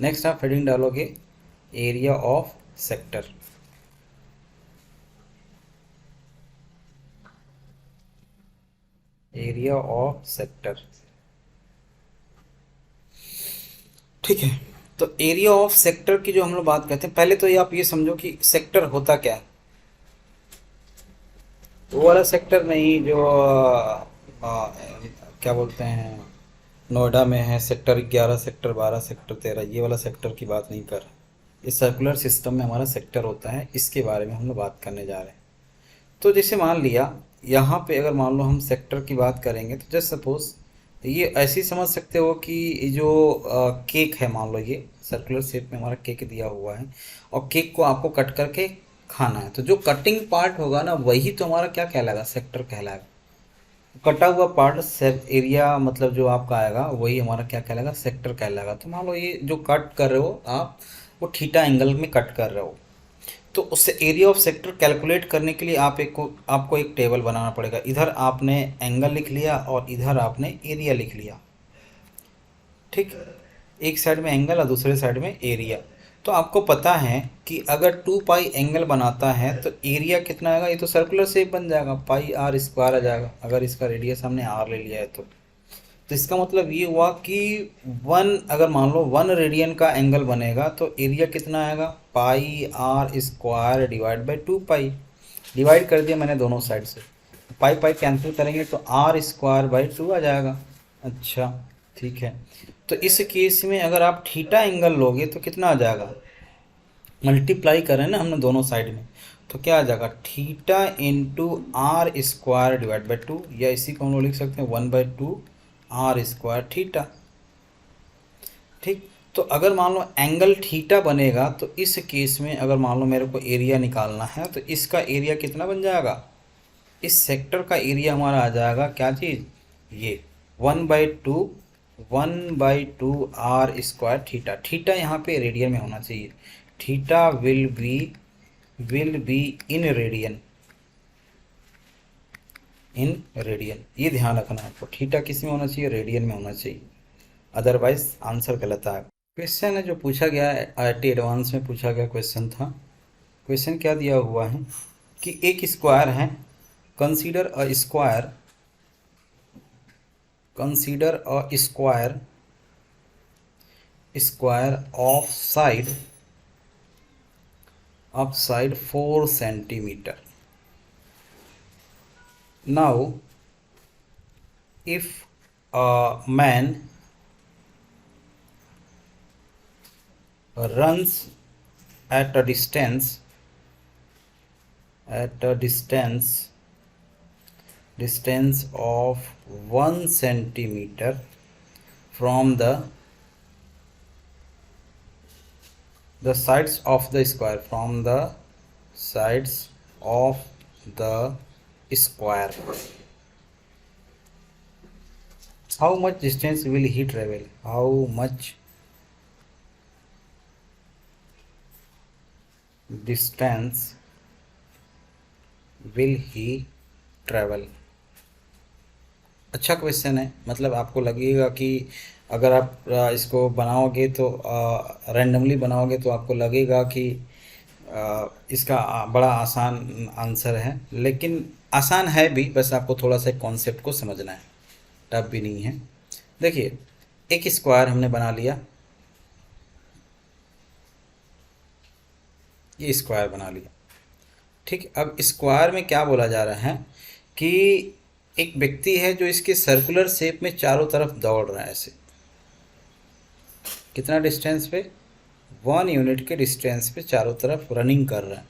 नेक्स्ट आप हेडिंग डालोगे area of sector. Area of sector, ठीक है। तो एरिया ऑफ सेक्टर की जो हम लोग बात करते हैं, पहले तो ये आप ये समझो कि सेक्टर होता क्या है। वो वाला सेक्टर नहीं जो क्या बोलते हैं नोएडा में है, सेक्टर 11, सेक्टर 12, सेक्टर 13, ये वाला सेक्टर की बात नहीं कर रहे। इस सर्कुलर सिस्टम में हमारा सेक्टर होता है, इसके बारे में हम लोग बात करने जा रहे हैं। तो जैसे मान लिया यहाँ पे अगर मान लो हम सेक्टर की बात करेंगे, तो जस्ट सपोज ये ऐसे ही समझ सकते हो कि जो केक है, मान लो ये सर्कुलर शेप में हमारा केक दिया हुआ है, और केक को आपको कट करके खाना है। तो जो कटिंग पार्ट होगा ना वही तो हमारा क्या कहलाएगा, सेक्टर कहलाएगा। कटा हुआ पार्ट एरिया मतलब जो आपका आएगा वही हमारा क्या कहलाएगा, सेक्टर कहलाएगा। तो मान लो ये जो कट कर रहे हो आप, वो थीटा एंगल में कट कर रहे हो, तो उससे एरिया ऑफ सेक्टर कैलकुलेट करने के लिए आपको एक टेबल बनाना पड़ेगा। इधर आपने एंगल लिख लिया और इधर आपने एरिया लिख लिया, ठीक। एक साइड में एंगल और दूसरे साइड में एरिया। तो आपको पता है कि अगर 2 पाई एंगल बनाता है तो एरिया कितना आएगा, ये तो सर्कुलर शेप बन जाएगा, पाई आर स्क्वायर आ जाएगा। अगर इसका रेडियस हमने आर ले लिया है तो इसका मतलब ये हुआ कि अगर मान लो 1 रेडियन का एंगल बनेगा तो एरिया कितना आएगा, pi r square divide by 2 pi. Divide कर दिया मैंने दोनों साइड से, पाई पाई कैंसिल करेंगे तो आर स्क्वायर बाई 2 आ जाएगा। अच्छा ठीक है। तो इस केस में अगर आप थीटा एंगल लोगे तो कितना आ जाएगा, मल्टीप्लाई करें ना हमने दोनों साइड में, तो क्या आ जाएगा, theta into R square divide by 2, या इसी को हम लोग लिख सकते हैं 1/2 आर स्क्वायर थीटा, ठीक। तो अगर मान लो एंगल थीटा बनेगा तो इस केस में अगर मान लो मेरे को एरिया निकालना है तो इसका एरिया कितना बन जाएगा, इस सेक्टर का एरिया हमारा आ जाएगा क्या चीज़, ये 1/2 आर स्क्वायर थीटा। थीटा यहाँ पे रेडियन में होना चाहिए, theta will be in radian, ये ध्यान रखना है आपको, थीटा किस में होना चाहिए, रेडियन में होना चाहिए, अदरवाइज आंसर गलत आएगा। क्वेश्चन है जो पूछा गया है IIT एडवांस में पूछा गया क्वेश्चन था। क्वेश्चन क्या दिया हुआ है कि एक स्क्वायर है, consider a square of side 4 centimetre. Now if a man runs at a distance of 1 centimeter from the sides of the square, how much distance will he travel, अच्छा question है। मतलब आपको लगेगा कि अगर आप इसको बनाओगे तो रैंडमली बनाओगे तो आपको लगेगा कि इसका बड़ा आसान आंसर है, लेकिन आसान है भी, बस आपको थोड़ा सा कॉन्सेप्ट को समझना है, टफ भी नहीं है। देखिए एक स्क्वायर हमने बना लिया, ये स्क्वायर बना लिया, ठीक। अब स्क्वायर में क्या बोला जा रहा है कि एक व्यक्ति है जो इसके सर्कुलर शेप में चारों तरफ दौड़ रहा है, ऐसे कितना डिस्टेंस पे, 1 यूनिट के डिस्टेंस पे चारों तरफ रनिंग कर रहा है।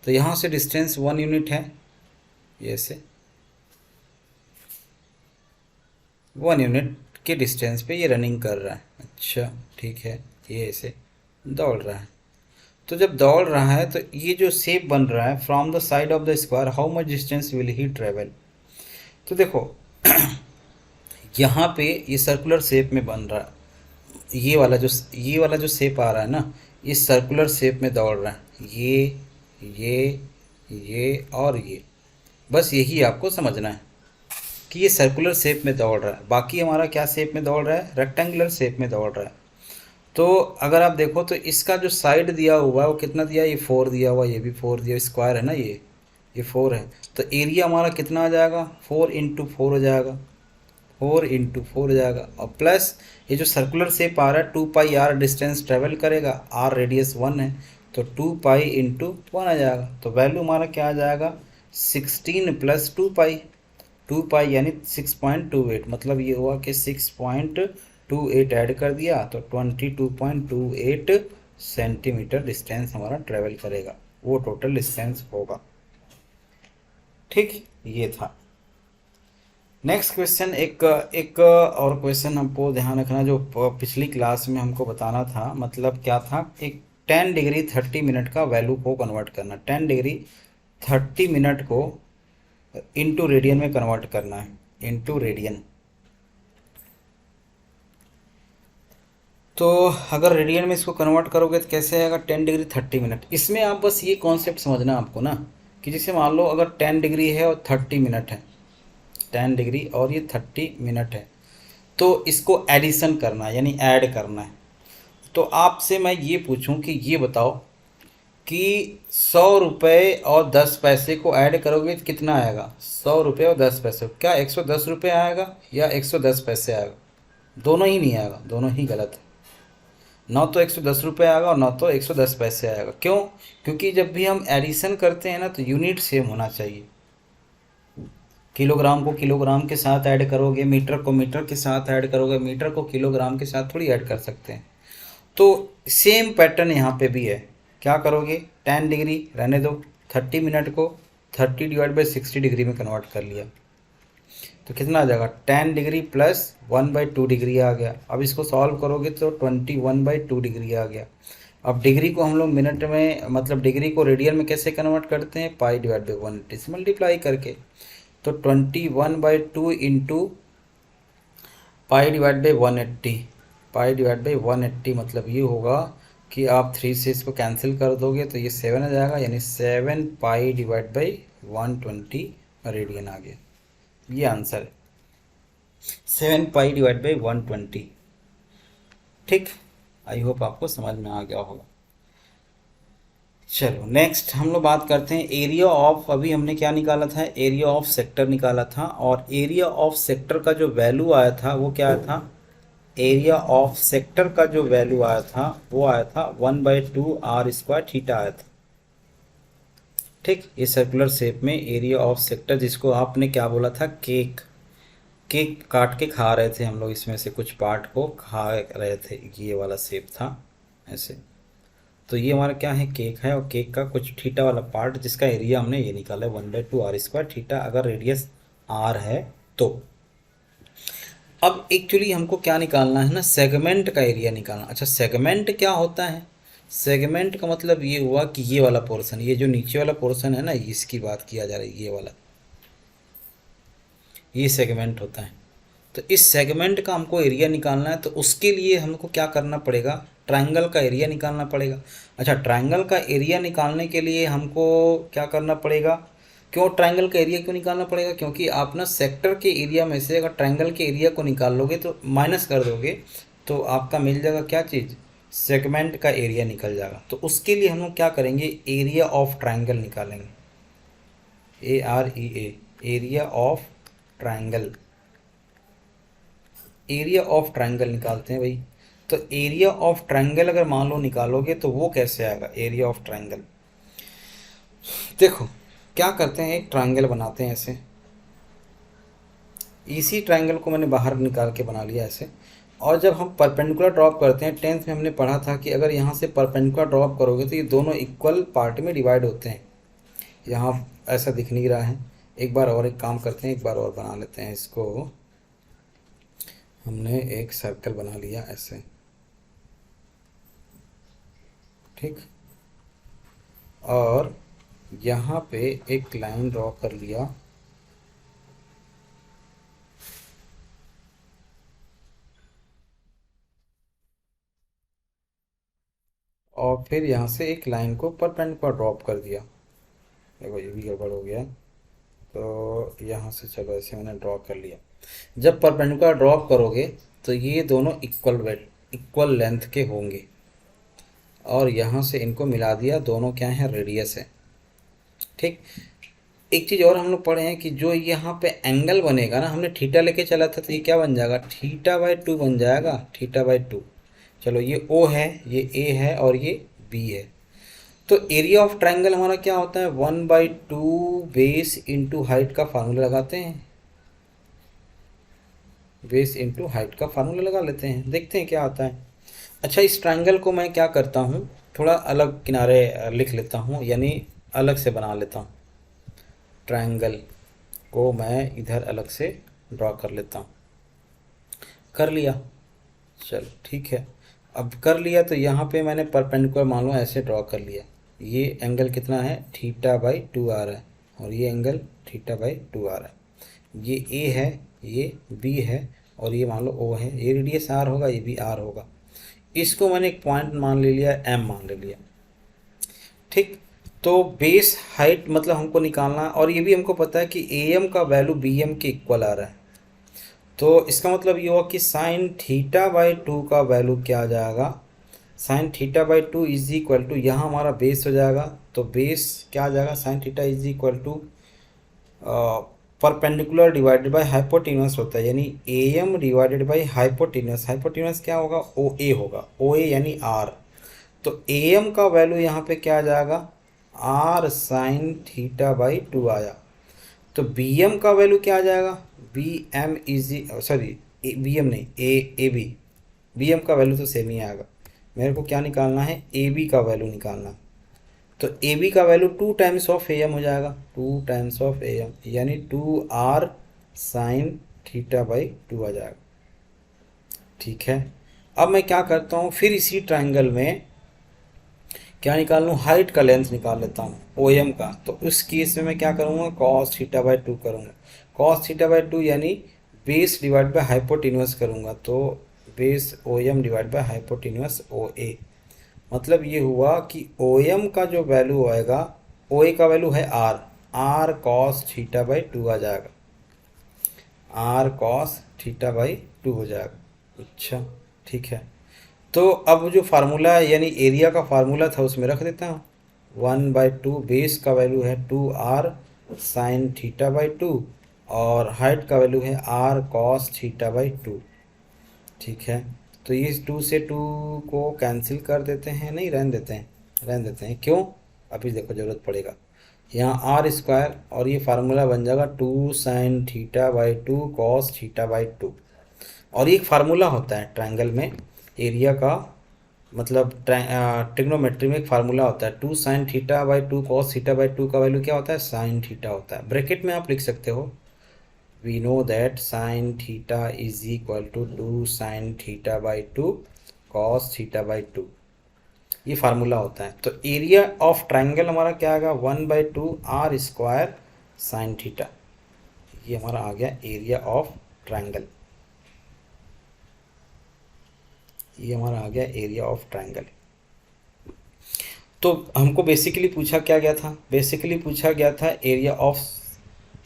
तो यहाँ से डिस्टेंस 1 यूनिट है, ये से 1 यूनिट के डिस्टेंस पे ये रनिंग कर रहा है। अच्छा ठीक है, ये ऐसे दौड़ रहा है। तो जब दौड़ रहा है तो ये जो शेप बन रहा है, from the side of the square how much distance will he travel. तो देखो यहाँ पे ये सर्कुलर शेप में बन रहा है, ये वाला जो शेप आ रहा है ना, ये सर्कुलर शेप में दौड़ रहा है, ये और ये, बस यही आपको समझना है कि ये सर्कुलर शेप में दौड़ रहा है। बाकी हमारा क्या शेप में दौड़ रहा है, रेक्टेंगुलर शेप में दौड़ रहा है। तो अगर आप देखो तो इसका जो साइड दिया हुआ है वो कितना दिया है, ये 4 दिया हुआ, ये भी 4 दिया, स्क्वायर है ना ये 4 है। तो एरिया हमारा कितना आ जाएगा, 4 × 4 हो जाएगा, 4 × 4 हो जाएगा, और प्लस ये जो सर्कुलर शेप आ रहा है 2 पाई आर डिस्टेंस ट्रेवल करेगा, आर रेडियस 1 है, तो 2 पाई × 1 आ जाएगा। तो वैल्यू हमारा क्या आ जाएगा, 16 + 2 पाई, 2 पाई यानी 6.28, मतलब ये हुआ कि 6.28 ऐड कर दिया तो 22.28 सेंटीमीटर डिस्टेंस हमारा ट्रेवल करेगा, वो टोटल डिस्टेंस होगा, ठीक। ये था। नेक्स्ट क्वेश्चन, एक और क्वेश्चन हमको ध्यान रखना जो पिछली क्लास में हमको बताना था। मतलब क्या था, एक 10 डिग्री 30 मिनट का वैल्यू को कन्वर्ट करना, 10 डिग्री 30 मिनट को इनटू रेडियन में कन्वर्ट करना है, इनटू रेडियन। तो अगर रेडियन में इसको कन्वर्ट करोगे तो कैसे आएगा, 10 डिग्री 30 मिनट। इसमें आप बस ये कॉन्सेप्ट समझना आपको ना, कि जैसे मान लो अगर 10 डिग्री है और 30 मिनट है, 10 डिग्री और ये 30 मिनट है, तो इसको एडिशन करना है, यानी ऐड करना है। तो आपसे मैं ये पूछूं कि ये बताओ कि 100 रुपये और 10 पैसे को ऐड करोगे तो कितना आएगा, 100 रुपये और 10 पैसे, क्या 110 रुपये आएगा या 110 पैसे आएगा? दोनों ही नहीं आएगा, दोनों ही गलत है। ना तो 110 रुपये आएगा और ना तो 110 पैसे आएगा। क्यों? क्योंकि जब भी हम एडिशन करते हैं ना तो यूनिट सेम होना चाहिए। किलोग्राम को किलोग्राम के साथ ऐड करोगे, मीटर को मीटर के साथ ऐड करोगे, मीटर को किलोग्राम के साथ थोड़ी ऐड कर सकते हैं। तो सेम पैटर्न यहाँ पे भी है। क्या करोगे, 10 डिग्री रहने दो, 30 मिनट को 30 डिवाइड बाई 60 डिग्री में कन्वर्ट कर लिया, तो कितना आ जाएगा, 10 डिग्री प्लस 1/2 डिग्री आ गया। अब इसको सॉल्व करोगे तो 21/2 डिग्री आ गया। अब डिग्री को हम लोग मिनट में, मतलब डिग्री को रेडियन में कैसे कन्वर्ट करते हैं, पाई डिवाइड बाई 180 से मल्टीप्लाई करके। तो 21/2 into pi divide by 180, pi divide by 180 मतलब ये होगा कि आप 3 से इसको कैंसिल कर दोगे तो ये 7 आ जाएगा, यानी 7 पाई डिवाइड बाई 120 रेडियन आ गया। ये आंसर है, 7 पाई डिवाइड बाई 120। ठीक, आई होप आपको समझ में आ गया होगा। चलो नेक्स्ट हम लोग बात करते हैं एरिया ऑफ, अभी हमने क्या निकाला था, एरिया ऑफ सेक्टर निकाला था। और एरिया ऑफ सेक्टर का जो वैल्यू आया था वो क्या था, एरिया ऑफ सेक्टर का जो वैल्यू आया था वो आया था 1/2 r² थीटा आया था। ठीक, ये सर्कुलर शेप में एरिया ऑफ सेक्टर, जिसको आपने क्या बोला था, केक, केक काट के खा रहे थे हम लोग, इसमें से कुछ पार्ट को खा रहे थे, ये वाला शेप था ऐसे। तो ये हमारा क्या है, केक है, और केक का कुछ थीटा वाला पार्ट जिसका एरिया हमने ये निकाला है 1/2 r² थीटा, अगर रेडियस r है तो। अब एक्चुअली हमको क्या निकालना है ना, सेगमेंट का एरिया निकालना। अच्छा, सेगमेंट क्या होता है, सेगमेंट का मतलब ये हुआ कि ये वाला पोर्शन, ये जो नीचे वाला पोर्शन है ना, इसकी बात किया जा रही है, ये वाला, ये सेगमेंट होता है। तो इस सेगमेंट का हमको एरिया निकालना है, तो उसके लिए हमको क्या करना पड़ेगा, ट्रायंगल का एरिया निकालना पड़ेगा। अच्छा, ट्रायंगल का एरिया निकालने के लिए हमको क्या करना पड़ेगा, क्यों ट्रायंगल का एरिया क्यों निकालना पड़ेगा, क्योंकि आप ना सेक्टर के एरिया में से अगर ट्रायंगल के एरिया को निकाल लोगे तो माइनस कर दोगे तो आपका मिल जाएगा क्या चीज़, सेगमेंट का एरिया निकल जाएगा। तो उसके लिए हम लोग क्या करेंगे, एरिया ऑफ ट्रायंगल निकालेंगे, AREA, area of triangle, area of triangle निकालते हैं भाई। तो एरिया ऑफ ट्रायंगल अगर मान लो निकालोगे तो वो कैसे आएगा, एरिया ऑफ ट्रायंगल, देखो क्या करते हैं, एक ट्रायंगल बनाते हैं ऐसे, इसी ट्रायंगल को मैंने बाहर निकाल के बना लिया ऐसे। और जब हम परपेंडिकुलर ड्रॉप करते हैं, 10th में हमने पढ़ा था कि अगर यहाँ से परपेंडिकुलर ड्रॉप करोगे तो ये दोनों इक्वल पार्ट में डिवाइड होते हैं। यहाँ ऐसा दिख नहीं रहा है, एक बार और एक काम करते हैं, एक बार और बना लेते हैं इसको। हमने एक सर्कल बना लिया ऐसे, ठीक, और यहाँ पे एक लाइन ड्रॉ कर लिया, और फिर यहाँ से एक लाइन को परपेंडिकुलर ड्रॉप कर दिया। देखो ये भी गड़बड़ हो गया, तो यहाँ से चलो ऐसे मैंने ड्रॉ कर लिया। जब परपेंडिकुलर ड्रॉप करोगे तो ये दोनों इक्वल वेट, इक्वल लेंथ के होंगे, और यहाँ से इनको मिला दिया, दोनों क्या है, रेडियस है। ठीक, एक चीज़ और हम लोग पढ़े हैं कि जो यहाँ पे एंगल बनेगा ना, हमने थीटा लेके चला था, तो ये क्या बन जाएगा, θ/2 बन जाएगा, θ/2। चलो ये O है, ये A है और ये B है। तो एरिया ऑफ ट्रायंगल हमारा क्या होता है, 1/2 बेस इंटू हाइट का फार्मूला लगाते हैं, बेस इंटू हाइट का फार्मूला लगा लेते हैं, देखते हैं क्या आता है। अच्छा, इस ट्रायंगल को मैं क्या करता हूँ, थोड़ा अलग किनारे लिख लेता हूँ, यानी अलग से बना लेता हूँ, ट्रायंगल को मैं इधर अलग से ड्रॉ कर लेता हूँ, कर लिया, चलो ठीक है। अब कर लिया तो यहाँ पे मैंने परपेंडिकुलर मान लो ऐसे ड्रॉ कर लिया। ये एंगल कितना है, θ/2 आ रहा है, और ये एंगल θ/2 आ रहा है। ये ए है, ये बी है, और ये मान लो ओ है। ये रेडियस आर होगा, ये भी आर होगा। इसको मैंने एक पॉइंट मान ले लिया, एम मान ले लिया। ठीक, तो बेस हाइट मतलब हमको निकालना, और ये भी हमको पता है कि ए एम का वैल्यू बी एम के इक्वल आ रहा है। तो इसका मतलब ये हुआ कि साइन θ/2 का वैल्यू क्या आ जाएगा, साइन θ/2 इज इक्वल टू, यहाँ हमारा बेस हो जाएगा, तो बेस क्या आ जाएगा, sine theta is equal to perpendicular divided by hypotenuse होता है, यानी A M divided by hypotenuse. Hypotenuse क्या होगा, ओ ए होगा, ओ ए यानी आर। तो ए एम का वैल्यू यहाँ पे क्या आ जाएगा, आर साइन θ/2 आया। तो बी एम का वैल्यू क्या आ जाएगा, B M is, sorry B M नहीं, ए बी, बी एम का वैल्यू तो सेम ही आएगा। मेरे को क्या निकालना है, ए बी का वैल्यू निकालना। तो ए बी का value 2 times of A M हो जाएगा, 2 टाइम्स ऑफ ए एम, यानी 2r साइन θ/2 आ जाएगा। ठीक है, अब मैं क्या करता हूँ, फिर इसी ट्राइंगल में क्या निकाल लूँ, हाइट का लेंथ निकाल लेता हूँ ओ एम का। तो उस केस में मैं क्या करूँगा, cos θ/2 करूँगा। cos θ/2 यानी बेस डिवाइड बाय हाइपोटेन्यूस करूँगा, तो base O M divide by hypotenuse O A. मतलब ये हुआ कि ओ एम का जो वैल्यू आएगा, ओ ए का वैल्यू है आर cos θ/2 आ जाएगा, आर cos θ/2 हो जाएगा। अच्छा ठीक है, तो अब जो फार्मूला है यानी एरिया का फार्मूला था उसमें रख देता हूँ, 1/2 बेस का वैल्यू है 2r साइन θ/2, और हाइट का वैल्यू है r cos θ/2। ठीक है, तो ये 2 से 2 को कैंसिल कर देते हैं, नहीं रहने देते हैं, रहने देते हैं, क्यों, अभी देखो ज़रूरत पड़ेगा। यहाँ आर स्क्वायर, और ये फार्मूला बन जाएगा 2 साइन θ/2 cos θ/2। और एक फार्मूला होता है ट्रायंगल में एरिया का, मतलब ट्रिग्नोमेट्री में एक फार्मूला होता है, 2 साइन θ/2 cos θ/2 का वैल्यू क्या होता है, साइन थीटा होता है। ब्रैकेट में आप लिख सकते हो, we know that sine theta is equal to 2 sine θ/2 cos θ/2, ये फार्मूला होता है। तो एरिया ऑफ ट्राइंगल हमारा क्या आएगा, 1/2 आर स्क्वायर साइन थीटा, ये हमारा आ गया एरिया ऑफ ट्राइंगल, ये हमारा आ गया एरिया ऑफ ट्राइंगल। तो हमको बेसिकली पूछा क्या गया था, बेसिकली पूछा गया था एरिया ऑफ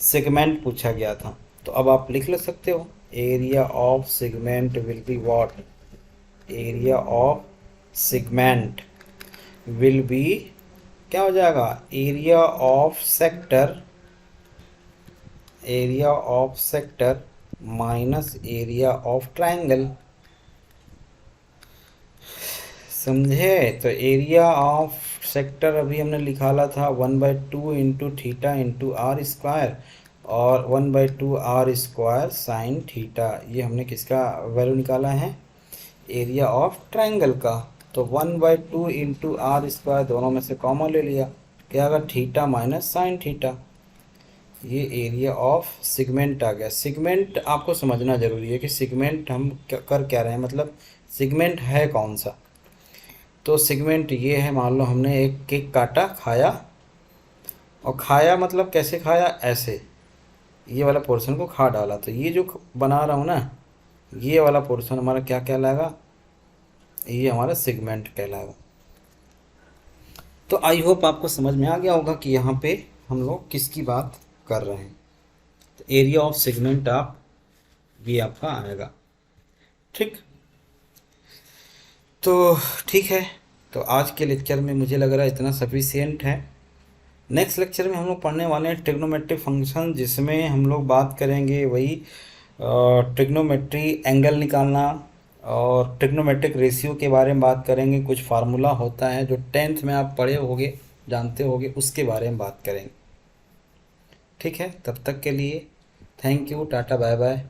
सेगमेंट पूछा गया था। तो अब आप लिख ले सकते हो, area of segment will be what, area of segment will be क्या हो जाएगा, area of sector, area of sector minus area of triangle. समझे, तो एरिया ऑफ सेक्टर अभी हमने निकाला था 1/2 into theta into R square, और 1/2 आर स्क्वायर साइन थीटा, ये हमने किसका वैल्यू निकाला है, एरिया ऑफ ट्राइंगल का। तो 1/2 इंटू आर स्क्वायर दोनों में से कॉमन ले लिया, क्या आएगा, थीटा माइनस साइन थीटा, ये एरिया ऑफ सेगमेंट आ गया। सेगमेंट आपको समझना ज़रूरी है कि सेगमेंट हम कर क्या रहे हैं, मतलब सेगमेंट है कौन सा। तो सेगमेंट ये है, मान लो हमने एक केक काटा, खाया, और खाया मतलब कैसे खाया, ऐसे ये वाला पोर्शन को खा डाला, तो ये जो बना रहा हूँ ना, ये वाला पोर्शन हमारा क्या कहलाएगा, ये हमारा सेगमेंट कहलाएगा। तो आई होप आपको समझ में आ गया होगा कि यहाँ पे हम लोग किसकी बात कर रहे हैं। तो एरिया ऑफ सेगमेंट आप ये आपका आएगा। ठीक, तो ठीक है, तो आज के लेक्चर में मुझे लग रहा है इतना सफिशियंट है। नेक्स्ट लेक्चर में हम लोग पढ़ने वाले हैं ट्रिग्नोमेट्रिक फंक्शन, जिसमें हम लोग बात करेंगे वही ट्रिग्नोमेट्री एंगल निकालना, और ट्रिग्नोमेट्रिक रेशियो के बारे में बात करेंगे। कुछ फार्मूला होता है जो 10th में आप पढ़े होगे, जानते होगे, उसके बारे में बात करेंगे। ठीक है, तब तक के लिए thank you, tata bye bye.